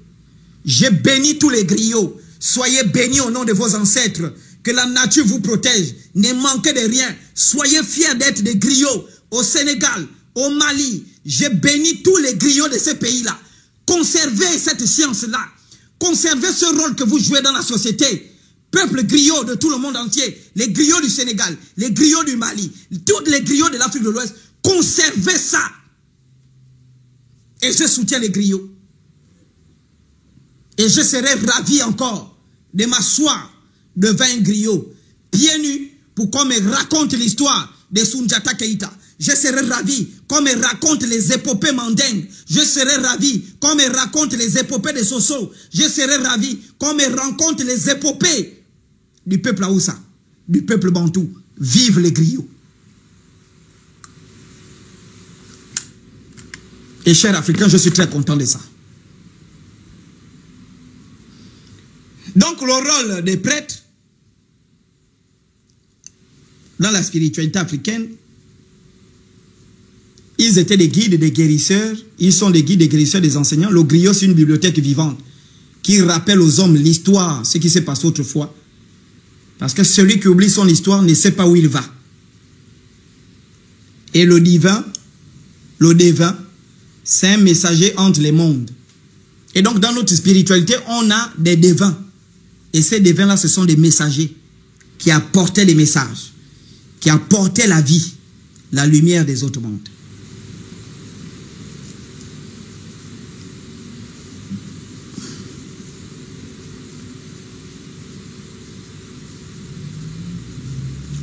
J'ai béni tous les griots. Soyez bénis au nom de vos ancêtres. Que la nature vous protège. Ne manquez de rien. Soyez fiers d'être des griots. Au Sénégal, au Mali. J'ai béni tous les griots de ces pays-là. Conservez cette science-là. Conservez ce rôle que vous jouez dans la société. Peuple griot de tout le monde entier, les griots du Sénégal, les griots du Mali, tous les griots de l'Afrique de l'Ouest, conservez ça. Et je soutiens les griots. Et je serai ravi encore de m'asseoir devant un griot, pieds nus, pour qu'on me raconte l'histoire de Soundiata Keïta. Je serai ravi qu'on me raconte les épopées mandingues. Je serai ravi qu'on me raconte les épopées de Soso. Je serai ravi qu'on me raconte les épopées du peuple Aoussa, du peuple Bantou. Vive les griots. Et chers Africains, je suis très content de ça. Donc le rôle des prêtres dans la spiritualité africaine, ils étaient des guides, des guérisseurs. Ils sont des guides, des guérisseurs, des enseignants. Le griot, c'est une bibliothèque vivante qui rappelle aux hommes l'histoire, ce qui s'est passé autrefois. Parce que celui qui oublie son histoire ne sait pas où il va. Et le divin, c'est un messager entre les mondes. Et donc dans notre spiritualité, on a des devins. Et ces devins-là, ce sont des messagers qui apportaient les messages, qui apportaient la vie, la lumière des autres mondes.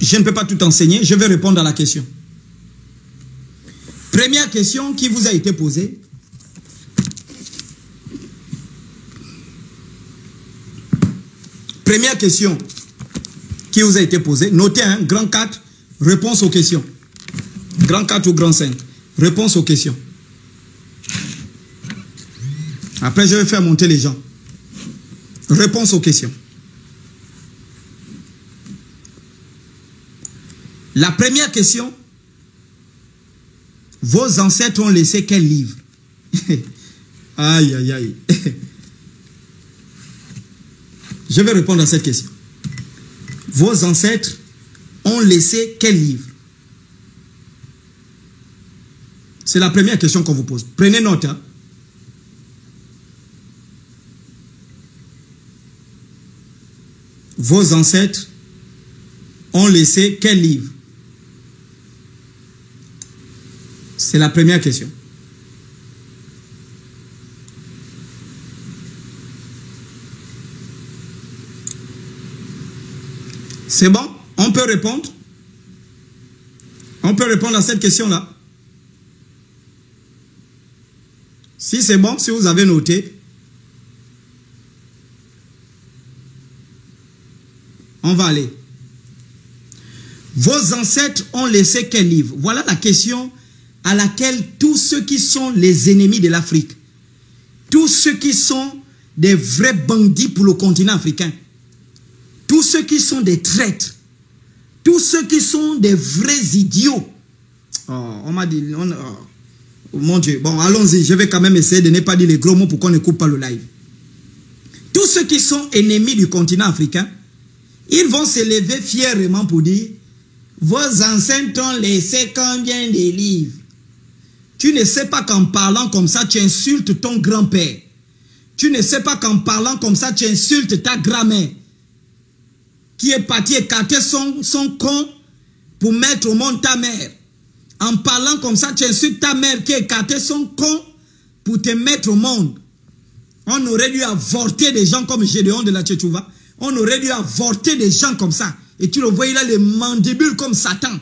Je ne peux pas tout enseigner, je vais répondre à la question. Première question qui vous a été posée. Première question qui vous a été posée. Notez, hein, grand 4, réponse aux questions. Grand 4 ou grand 5, réponse aux questions. Après, je vais faire monter les gens. Réponse aux questions. La première question. Vos ancêtres ont laissé quel livre? Aïe, aïe, aïe. Je vais répondre à cette question. Vos ancêtres ont laissé quel livre? C'est la première question qu'on vous pose. Prenez note. Hein? Vos ancêtres ont laissé quel livre? C'est la première question. C'est bon? On peut répondre? On peut répondre à cette question-là? Si c'est bon, si vous avez noté, on va aller. Vos ancêtres ont laissé quel livre? Voilà la question à laquelle tous ceux qui sont les ennemis de l'Afrique, tous ceux qui sont des vrais bandits pour le continent africain, tous ceux qui sont des traîtres, tous ceux qui sont des vrais idiots. Oh, on m'a dit... Oh, mon Dieu. Bon, allons-y. Je vais quand même essayer de ne pas dire les gros mots pour qu'on ne coupe pas le live. Tous ceux qui sont ennemis du continent africain, ils vont se lever fièrement pour dire: vos ancêtres ont laissé combien de livres? Tu ne sais pas qu'en parlant comme ça, tu insultes ton grand-père. Tu ne sais pas qu'en parlant comme ça, tu insultes ta grand-mère, qui est partie écarter son con pour mettre au monde ta mère. En parlant comme ça, tu insultes ta mère qui a écarté son con pour te mettre au monde. On aurait dû avorter des gens comme Gédéon de la Tchétchouva. On aurait dû avorter des gens comme ça. Et tu le vois, il a les mandibules comme Satan.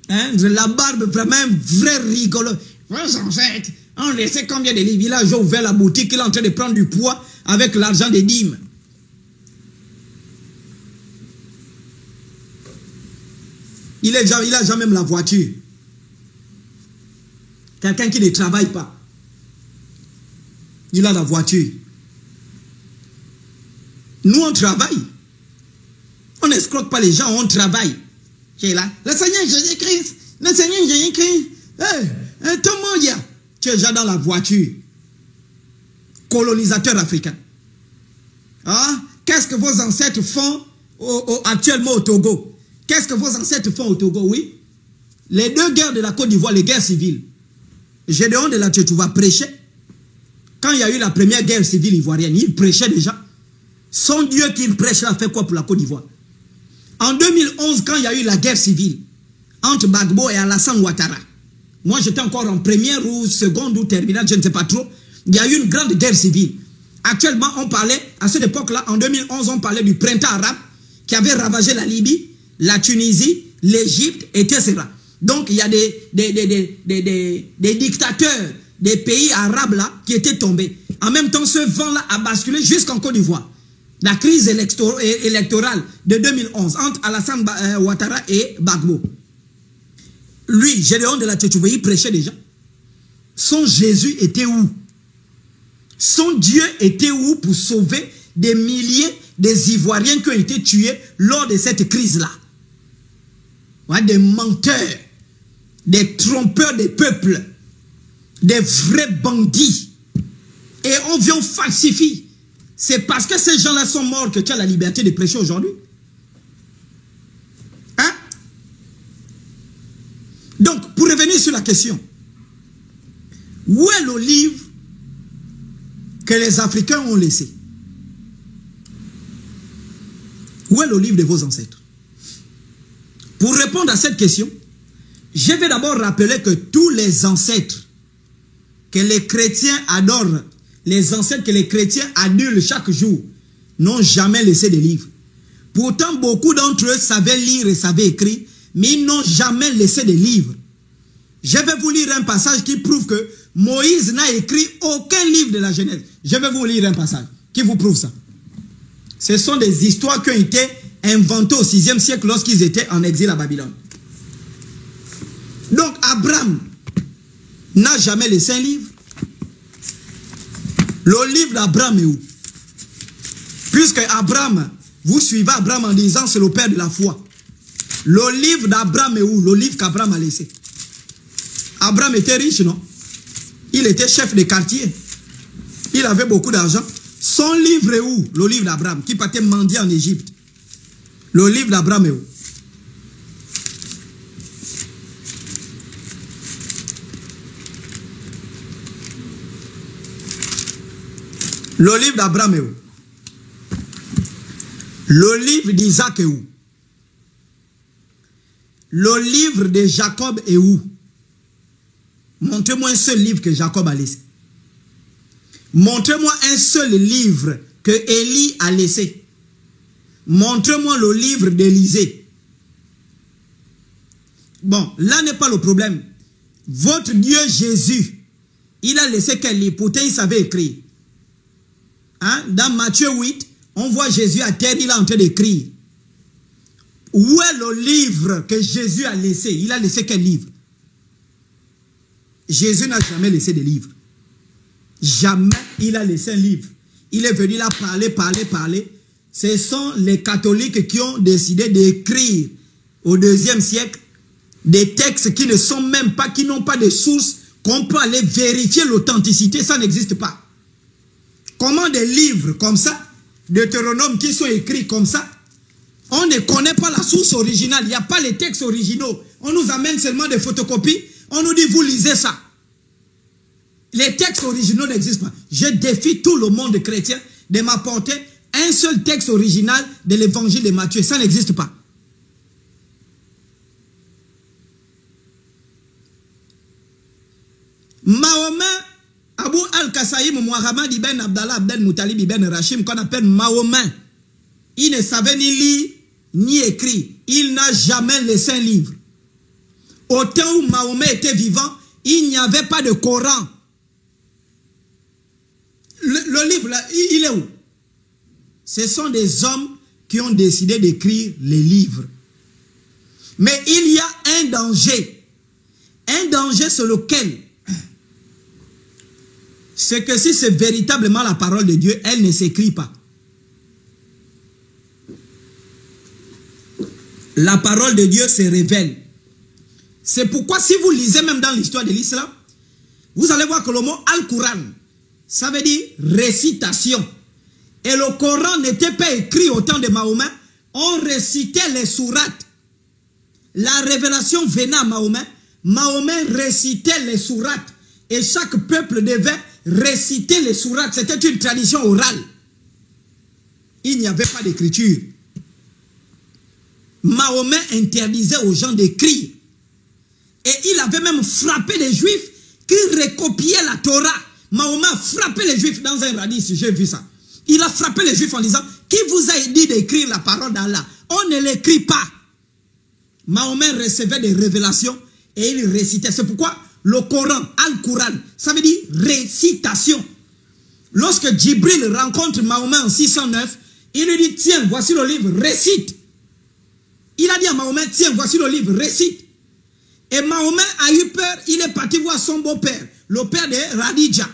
Hein? La barbe, vraiment un vrai rigolo. Vos ancêtres ont laissé combien de livres? Il a déjà ouvert la boutique, il est en train de prendre du poids avec l'argent des dîmes. Il a déjà même la voiture. Quelqu'un qui ne travaille pas. Il a la voiture. Nous, on travaille. On n'escroque pas les gens, on travaille. Tu es là. Le Seigneur Jésus-Christ. Le Seigneur Jésus-Christ. Tout le monde y a. Tu es déjà dans la voiture. Colonisateur africain. Hein? Qu'est-ce que vos ancêtres font actuellement au Togo? Qu'est-ce que vos ancêtres font au Togo? Oui. Les deux guerres de la Côte d'Ivoire, les guerres civiles. Gédéon de la Tchétchouva prêchait. Quand il y a eu la première guerre civile ivoirienne, il prêchait déjà. Son Dieu qu'il prêche a fait quoi pour la Côte d'Ivoire? En 2011, quand il y a eu la guerre civile entre Gbagbo et Alassane Ouattara, moi j'étais encore en première ou seconde ou terminale, je ne sais pas trop, il y a eu une grande guerre civile. Actuellement, on parlait, à cette époque-là, en 2011, on parlait du printemps arabe qui avait ravagé la Libye, la Tunisie, l'Égypte, etc. Donc, il y a des dictateurs des pays arabes là qui étaient tombés. En même temps, ce vent-là a basculé jusqu'en Côte d'Ivoire. La crise électorale de 2011 entre Alassane Ouattara et Gbagbo. Lui, Gédéon de la Tchétchouva, il prêchait déjà. Son Jésus était où? Son Dieu était où pour sauver des milliers des Ivoiriens qui ont été tués lors de cette crise-là? Ouais, des menteurs, des trompeurs des peuples, des vrais bandits. Et on vient falsifier. C'est parce que ces gens-là sont morts que tu as la liberté de prêcher aujourd'hui. Hein? Donc, pour revenir sur la question, où est le livre que les Africains ont laissé? Où est le livre de vos ancêtres? Pour répondre à cette question, je vais d'abord rappeler que tous les ancêtres que les chrétiens adorent, les ancêtres que les chrétiens adulent chaque jour, n'ont jamais laissé de livres. Pourtant, beaucoup d'entre eux savaient lire et savaient écrire, mais ils n'ont jamais laissé de livres. Je vais vous lire un passage qui prouve que Moïse n'a écrit aucun livre de la Genèse. Je vais vous lire un passage qui vous prouve ça. Ce sont des histoires qui ont été inventées au 6e siècle lorsqu'ils étaient en exil à Babylone. Donc, Abraham n'a jamais laissé un livre. Le livre d'Abraham est où? Puisque Abraham, vous suivez Abraham en disant c'est le père de la foi. Le livre d'Abraham est où? Le livre qu'Abraham a laissé. Abraham était riche, non? Il était chef de quartier. Il avait beaucoup d'argent. Son livre est où? Le livre d'Abraham, qui partait mendier en Égypte. Le livre d'Abraham est où? Le livre d'Abraham est où? Le livre d'Isaac est où? Le livre de Jacob est où? Montrez-moi un seul livre que Jacob a laissé. Montrez-moi un seul livre que Élie a laissé. Montrez-moi le livre d'Élisée. Bon, là n'est pas le problème. Votre Dieu Jésus, il a laissé quel livre? Pourtant, il savait écrire. Hein? Dans Matthieu 8, on voit Jésus à terre, il est en train d'écrire. Où est le livre que Jésus a laissé? Il a laissé quel livre? Jésus n'a jamais laissé de livre. Jamais il a laissé un livre. Il est venu là parler. Ce sont les catholiques qui ont décidé d'écrire au IIe siècle des textes qui ne sont même pas, qui n'ont pas de source, qu'on peut aller vérifier l'authenticité. Ça n'existe pas. Comment des livres comme ça, Deutéronome qui sont écrits comme ça, on ne connaît pas la source originale. Il n'y a pas les textes originaux. On nous amène seulement des photocopies. On nous dit, vous lisez ça. Les textes originaux n'existent pas. Je défie tout le monde chrétien de m'apporter un seul texte original de l'évangile de Matthieu. Ça n'existe pas. Mahomet, Abou Al-Kassaïm, Muhammad ibn Abdallah, Abdel Moutalib ibn Rachim, qu'on appelle Mahomet, il ne savait ni lire, ni écrire. Il n'a jamais laissé un livre. Au temps où Mahomet était vivant, il n'y avait pas de Coran. Le livre, là, il est où? Ce sont des hommes qui ont décidé d'écrire les livres. Mais il y a un danger. Un danger sur lequel? C'est que si c'est véritablement la parole de Dieu, elle ne s'écrit pas. La parole de Dieu se révèle. C'est pourquoi si vous lisez même dans l'histoire de l'islam, vous allez voir que le mot Al-Quran, ça veut dire récitation. Et le Coran n'était pas écrit au temps de Mahomet. On récitait les sourates. La révélation venait à Mahomet. Mahomet récitait les sourates. Et chaque peuple devait réciter les sourates. C'était une tradition orale. Il n'y avait pas d'écriture. Mahomet interdisait aux gens d'écrire. Et il avait même frappé les Juifs qui recopiaient la Torah. Mahomet a frappé les Juifs dans un radis, j'ai vu ça. Il a frappé les Juifs en disant, qui vous a dit d'écrire la parole d'Allah? On ne l'écrit pas. Mahomet recevait des révélations et il récitait. C'est pourquoi le Coran, Al-Quran, ça veut dire récitation. Lorsque Djibril rencontre Mahomet en 609, il lui dit, tiens, voici le livre, récite. Il a dit à Mahomet, tiens, voici le livre, récite. Et Mahomet a eu peur, il est parti voir son beau-père, le père de Radija.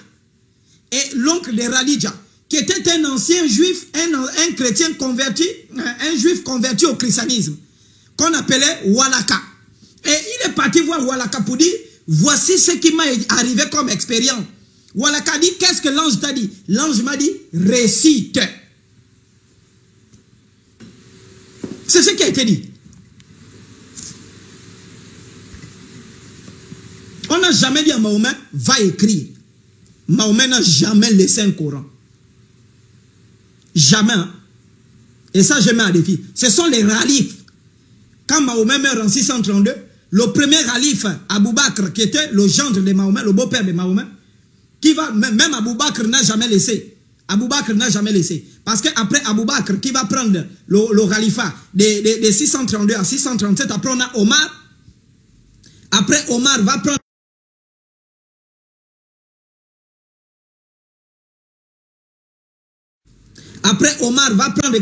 Et l'oncle de Radija, qui était un ancien juif, un chrétien converti, un juif converti au christianisme, qu'on appelait Walaka. Et il est parti voir Walaka pour dire, voici ce qui m'est arrivé comme expérience. Walaka dit, qu'est-ce que l'ange t'a dit? L'ange m'a dit, récite. C'est ce qui a été dit. On n'a jamais dit à Mahomet, va écrire. Mahomet n'a jamais laissé un Coran. Jamais. Hein? Et ça, je mets à défi. Ce sont les khalifes. Quand Mahomet meurt en 632, le premier khalife, Abou Bakr, qui était le gendre de Mahomet, le beau-père de Mahomet, même Abou Bakr n'a jamais laissé. Abou Bakr n'a jamais laissé. Parce qu'après Abou Bakr, qui va prendre le khalifa de 632 à 637, après on a Omar. Après Omar va prendre Après, Omar va prendre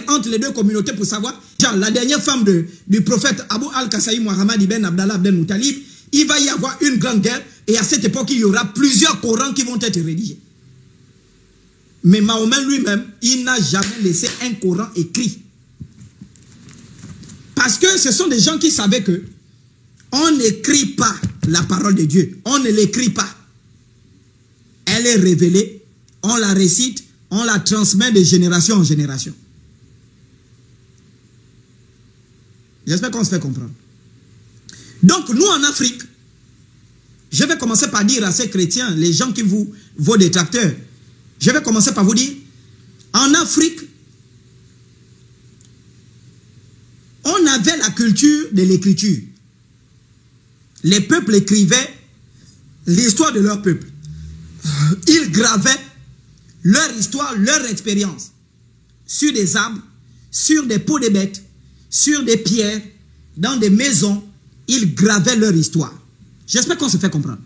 entre entre les deux communautés pour savoir. Genre, la dernière femme du prophète Abu al-Kassaï Muhammad ibn Abdallah ibn Muttalib, il va y avoir une grande guerre et à cette époque, il y aura plusieurs Corans qui vont être rédigés. Mais Mahomet lui-même, il n'a jamais laissé un Coran écrit. Parce que ce sont des gens qui savaient que on n'écrit pas la parole de Dieu. On ne l'écrit pas. Elle est révélée, on la récite, on la transmet de génération en génération. J'espère qu'on se fait comprendre. Donc, nous en Afrique, je vais commencer par dire à ces chrétiens, les gens qui vos détracteurs, je vais commencer par vous dire, en Afrique, on avait la culture de l'écriture. Les peuples écrivaient l'histoire de leur peuple. Ils gravaient leur histoire, leur expérience sur des arbres, sur des peaux de bêtes, sur des pierres, dans des maisons. Ils gravaient leur histoire. J'espère qu'on se fait comprendre.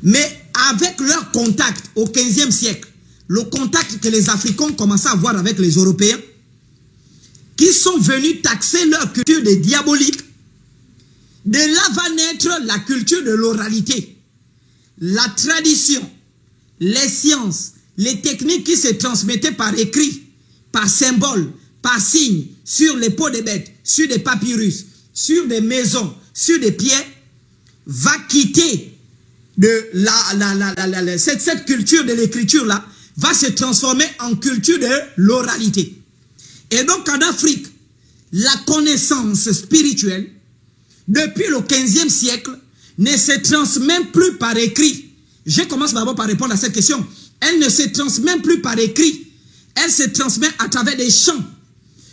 Mais avec leur contact au 15e siècle, le contact que les Africains commençaient à avoir avec les Européens, qui sont venus taxer leur culture de diabolique, de là va naître la culture de l'oralité, la tradition, les sciences, les techniques qui se transmettaient par écrit, par symbole, par signe, sur les peaux des bêtes, sur des papyrus, sur des maisons, sur des pierres, va quitter de cette culture de l'écriture-là, va se transformer en culture de l'oralité. Et donc en Afrique, la connaissance spirituelle, depuis le 15e siècle, ne se transmet plus par écrit. Je commence d'abord par répondre à cette question. Elle ne se transmet plus par écrit. Elle se transmet à travers des chants.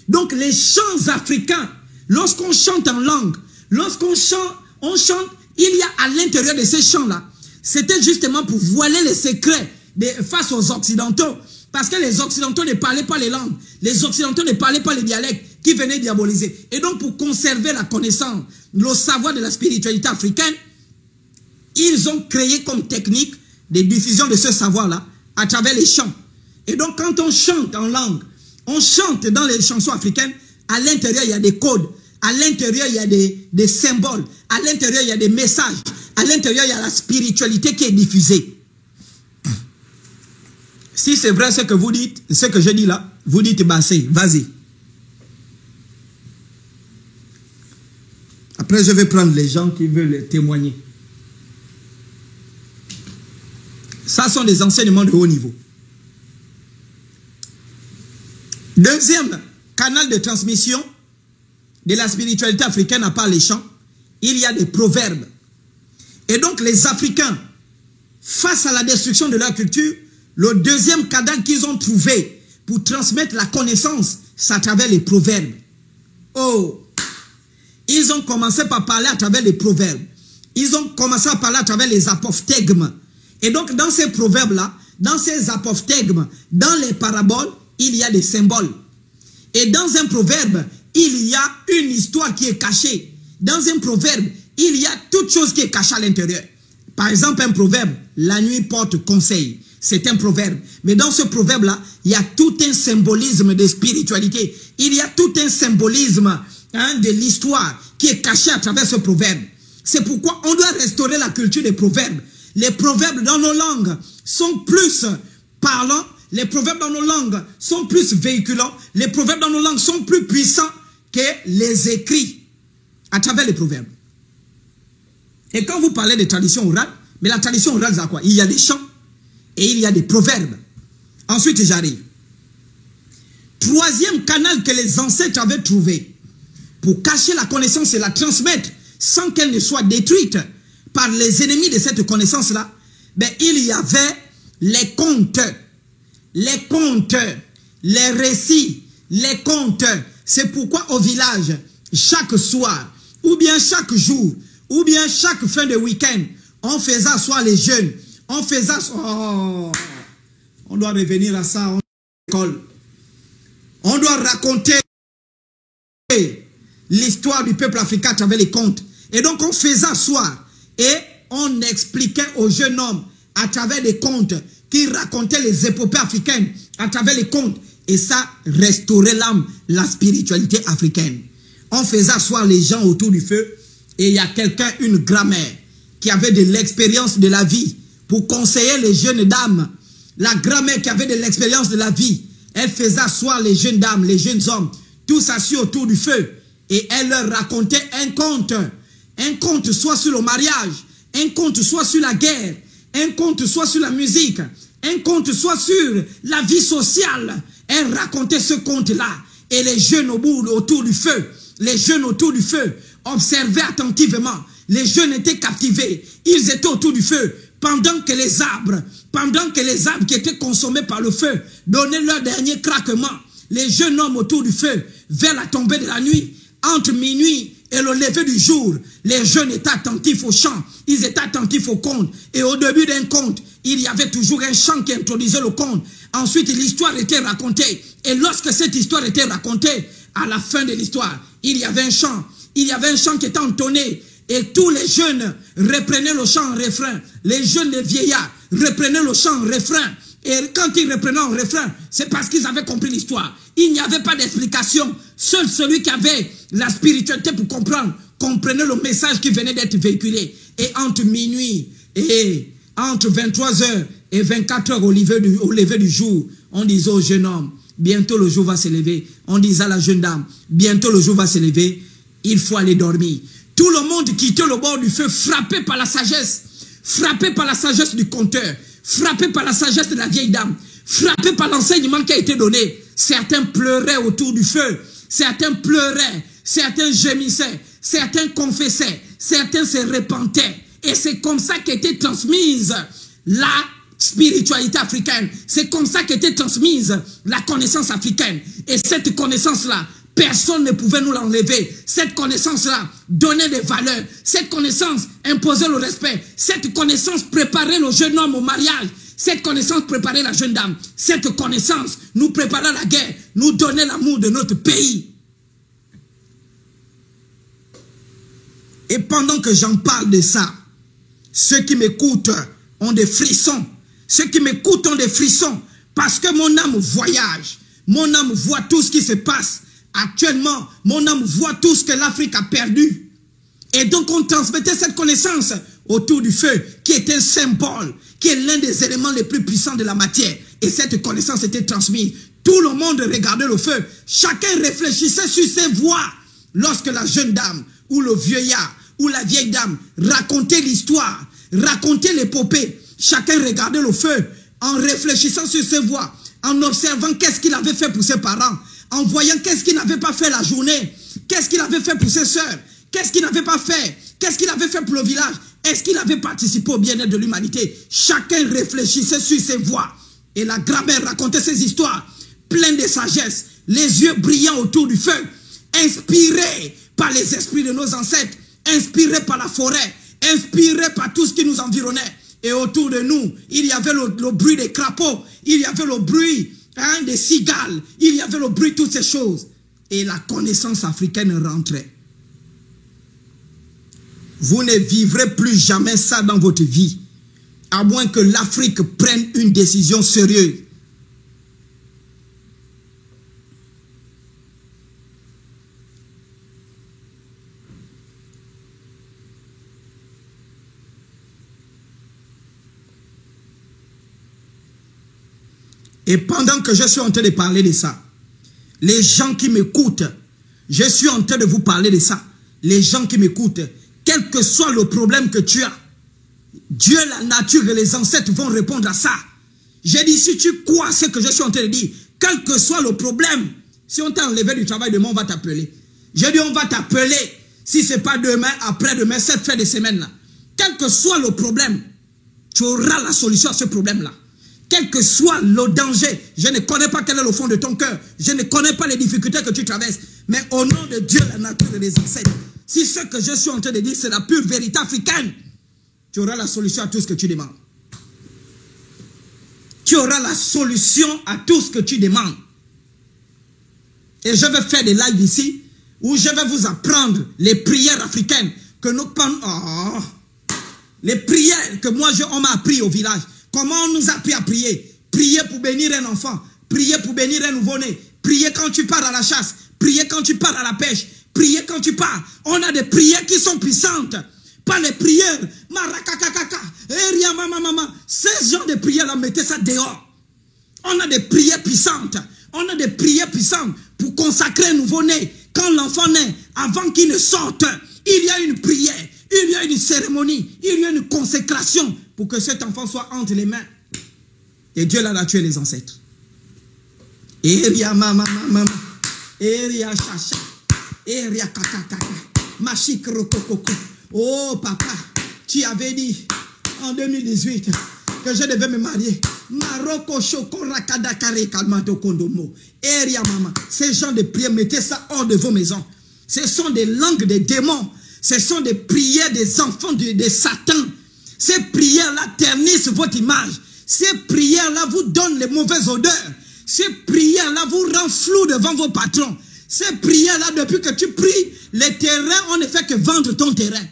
Donc les chants africains, lorsqu'on chante en langue, lorsqu'on chante, il y a à l'intérieur de ces chants-là, c'était justement pour voiler les secrets face aux Occidentaux. Parce que les Occidentaux ne parlaient pas les langues. Les Occidentaux ne parlaient pas les dialectes qui venaient diaboliser. Et donc pour conserver la connaissance, le savoir de la spiritualité africaine, ils ont créé comme technique de diffusion de ce savoir-là à travers les chants. Et donc quand on chante en langue, on chante dans les chansons africaines, à l'intérieur il y a des codes, à l'intérieur il y a des symboles, à l'intérieur il y a des messages, à l'intérieur il y a la spiritualité qui est diffusée. Si c'est vrai ce que vous dites, ce que je dis là, vous dites bah c'est, vas-y. Après je vais prendre les gens qui veulent témoigner. Ça sont des enseignements de haut niveau. Deuxième canal de transmission de la spiritualité africaine, à part les chants, il y a des proverbes. Et donc les Africains, face à la destruction de leur culture, le deuxième canal qu'ils ont trouvé pour transmettre la connaissance, c'est à travers les proverbes. Oh, ils ont commencé par parler à travers les proverbes. Ils ont commencé à parler à travers les apophthegmes. Et donc dans ces proverbes-là, dans ces apophthegmes, dans les paraboles, il y a des symboles. Et dans un proverbe, il y a une histoire qui est cachée. Dans un proverbe, il y a toute chose qui est cachée à l'intérieur. Par exemple, un proverbe, la nuit porte conseil. C'est un proverbe. Mais dans ce proverbe-là, il y a tout un symbolisme de spiritualité. Il y a tout un symbolisme de l'histoire qui est caché à travers ce proverbe. C'est pourquoi on doit restaurer la culture des proverbes. Les proverbes dans nos langues sont plus parlants. Les proverbes dans nos langues sont plus véhiculants. Les proverbes dans nos langues sont plus puissants que les écrits à travers les proverbes. Et quand vous parlez de tradition orale, mais la tradition orale, c'est quoi? Il y a des chants et il y a des proverbes. Ensuite, j'arrive. Troisième canal que les ancêtres avaient trouvé pour cacher la connaissance et la transmettre sans qu'elle ne soit détruite par les ennemis de cette connaissance-là, ben, il y avait les contes, les récits, les contes. C'est pourquoi au village, chaque soir, ou bien chaque jour, ou bien chaque fin de week-end, on faisait asseoir les jeunes. On faisait asseoir... Oh, on doit revenir à ça. On doit raconter l'histoire du peuple africain à travers les contes. Et donc on faisait asseoir et on expliquait aux jeunes hommes à travers des contes qui racontaient les épopées africaines à travers les contes. Et ça restaurait l'âme, la spiritualité africaine. On faisait asseoir les gens autour du feu et il y a quelqu'un, une grand-mère, qui avait de l'expérience de la vie pour conseiller les jeunes dames. La grand-mère qui avait de l'expérience de la vie, elle faisait asseoir les jeunes dames, les jeunes hommes, tous assis autour du feu. Et elle leur racontait un conte soit sur le mariage, un conte soit sur la guerre, un conte soit sur la musique, un conte soit sur la vie sociale. Elle racontait ce conte-là. Et les jeunes autour du feu, les jeunes autour du feu observaient attentivement. Les jeunes étaient captivés. Ils étaient autour du feu. Pendant que les arbres qui étaient consommés par le feu donnaient leur dernier craquement, les jeunes hommes autour du feu, vers la tombée de la nuit, entre minuit et le lever du jour, les jeunes étaient attentifs au chant, ils étaient attentifs au conte. Et au début d'un conte, il y avait toujours un chant qui introduisait le conte. Ensuite, l'histoire était racontée. Et lorsque cette histoire était racontée, à la fin de l'histoire, il y avait un chant. Il y avait un chant qui était entonné. Et tous les jeunes reprenaient le chant en refrain. Les jeunes, les vieillards reprenaient le chant en refrain. Et quand ils reprenaient en refrain, c'est parce qu'ils avaient compris l'histoire. Il n'y avait pas d'explication. Seul celui qui avait la spiritualité pour comprendre comprenait le message qui venait d'être véhiculé. Et entre minuit et entre 23h et 24h au lever du jour, on disait au jeune homme, bientôt le jour va se lever. On disait à la jeune dame, bientôt le jour va se lever, il faut aller dormir. Tout le monde quittait le bord du feu, frappé par la sagesse du conteur, frappé par la sagesse de la vieille dame, frappé par l'enseignement qui a été donné. Certains pleuraient autour du feu, certains pleuraient, certains gémissaient, certains confessaient, certains se repentaient. Et c'est comme ça qu'était transmise la spiritualité africaine. C'est comme ça qu'était transmise la connaissance africaine. Et cette connaissance-là, personne ne pouvait nous l'enlever. Cette connaissance-là donnait des valeurs. Cette connaissance imposait le respect. Cette connaissance préparait le jeune homme au mariage. Cette connaissance préparait la jeune dame. Cette connaissance nous préparait à la guerre. Nous donnait l'amour de notre pays. Et pendant que j'en parle de ça, ceux qui m'écoutent ont des frissons. Ceux qui m'écoutent ont des frissons. Parce que mon âme voyage. Mon âme voit tout ce qui se passe. Actuellement, mon âme voit tout ce que l'Afrique a perdu. Et donc on transmettait cette connaissance autour du feu, qui est un symbole, qui est l'un des éléments les plus puissants de la matière. Et cette connaissance était transmise. Tout le monde regardait le feu. Chacun réfléchissait sur ses voix. Lorsque la jeune dame, ou le vieillard, ou la vieille dame racontait l'histoire, racontait l'épopée, chacun regardait le feu en réfléchissant sur ses voix, en observant qu'est-ce qu'il avait fait pour ses parents, en voyant qu'est-ce qu'il n'avait pas fait la journée, qu'est-ce qu'il avait fait pour ses sœurs, qu'est-ce qu'il n'avait pas fait, qu'est-ce qu'il avait fait pour le village, est-ce qu'il avait participé au bien-être de l'humanité. Chacun réfléchissait sur ses voix. Et la grand-mère racontait ses histoires, pleines de sagesse, les yeux brillants autour du feu, inspirés par les esprits de nos ancêtres, inspirés par la forêt, inspirés par tout ce qui nous environnait. Et autour de nous, il y avait le bruit des crapauds, il y avait le bruit des cigales, il y avait le bruit de toutes ces choses. Et la connaissance africaine rentrait. Vous ne vivrez plus jamais ça dans votre vie, à moins que l'Afrique prenne une décision sérieuse. Et pendant que je suis en train de parler de ça, les gens qui m'écoutent, je suis en train de vous parler de ça. Les gens qui m'écoutent, quel que soit le problème que tu as, Dieu, la nature et les ancêtres vont répondre à ça. J'ai dit, si tu crois ce que je suis en train de dire, quel que soit le problème, si on t'a enlevé du travail, demain on va t'appeler. J'ai dit, on va t'appeler, si ce n'est pas demain, après-demain, cette fin de semaine-là. Quel que soit le problème, tu auras la solution à ce problème-là. Quel que soit le danger, je ne connais pas quel est le fond de ton cœur, je ne connais pas les difficultés que tu traverses, mais au nom de Dieu, la nature et les ancêtres, si ce que je suis en train de dire, c'est la pure vérité africaine, tu auras la solution à tout ce que tu demandes. Tu auras la solution à tout ce que tu demandes. Et je vais faire des lives ici, où je vais vous apprendre les prières africaines, que nous, les prières que moi, on m'a appris au village. Comment on nous a appris à prier? Prier pour bénir un enfant, Priez pour bénir un nouveau-né. Priez quand tu pars à la chasse. Priez quand tu pars à la pêche. Priez quand tu pars. On a des prières qui sont puissantes. Pas les prières. Marakakakaka. Ces genres de prières-là, mettez ça dehors. On a des prières puissantes. On a des prières puissantes pour consacrer un nouveau-né. Quand l'enfant naît, avant qu'il ne sorte, il y a une prière, il y a une cérémonie, il y a une consécration pour que cet enfant soit entre les mains. Et Dieu l'a tué les ancêtres. Eria mama mama, Eria chacha, Eria kakakaka, Machikrokokoko. Oh papa, tu avais dit en 2018 que je devais me marier. Maroko Shoko Rakadakare Kalmato Kondomo. Eria Mama. Ces gens de prière, mettez ça hors de vos maisons. Ce sont des langues des démons. Ce sont des prières des enfants de Satan. Ces prières-là ternissent votre image. Ces prières-là vous donnent les mauvaises odeurs. Ces prières-là vous rendent flou devant vos patrons. Ces prières-là, depuis que tu pries, les terrains, on ne fait que vendre ton terrain.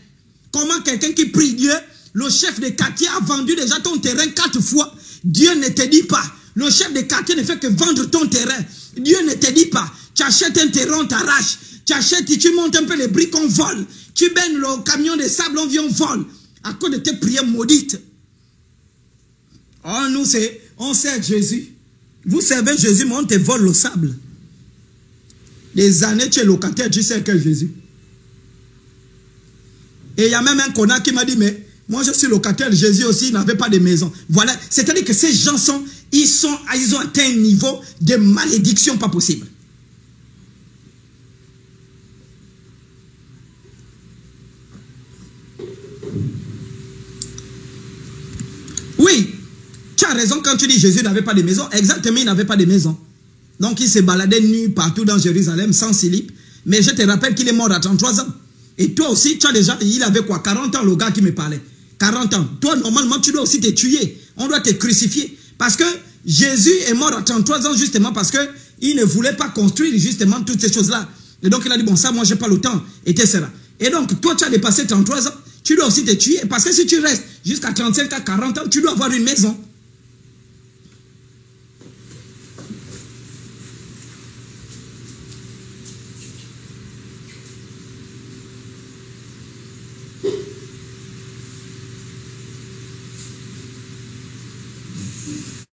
Comment quelqu'un qui prie Dieu, le chef de quartier a vendu déjà ton terrain 4 fois. Dieu ne te dit pas. Le chef de quartier ne fait que vendre ton terrain. Dieu ne te dit pas. Tu achètes un terrain, on t'arrache. Tu achètes, tu montes un peu les briques, on vole. Tu baignes le camion de sable, on vient, on vole. À cause de tes prières maudites. Oh, nous, on sert Jésus. Vous servez Jésus, mais on te vole le sable. Des années, tu es locataire, tu sais que Jésus. Et il y a même un connard qui m'a dit, mais moi je suis locataire, Jésus aussi, il n'avait pas de maison. Voilà, c'est-à-dire que ces gens ils ont atteint un niveau de malédiction pas possible. Oui, tu as raison quand tu dis Jésus n'avait pas de maison. Exactement, il n'avait pas de maison. Donc il se baladait nu partout dans Jérusalem sans slip. Mais je te rappelle qu'il est mort à 33 ans. Et toi aussi, tu as déjà, il avait quoi, 40 ans le gars qui me parlait. 40 ans. Toi, normalement, tu dois aussi te tuer. On doit te crucifier. Parce que Jésus est mort à 33 ans justement parce qu'il ne voulait pas construire justement toutes ces choses-là. Et donc il a dit, bon ça, moi, j'ai pas le temps. Etc. Et donc, toi, tu as dépassé 33 ans. Tu dois aussi te tuer. Parce que si tu restes jusqu'à 35 à 40 ans, tu dois avoir une maison.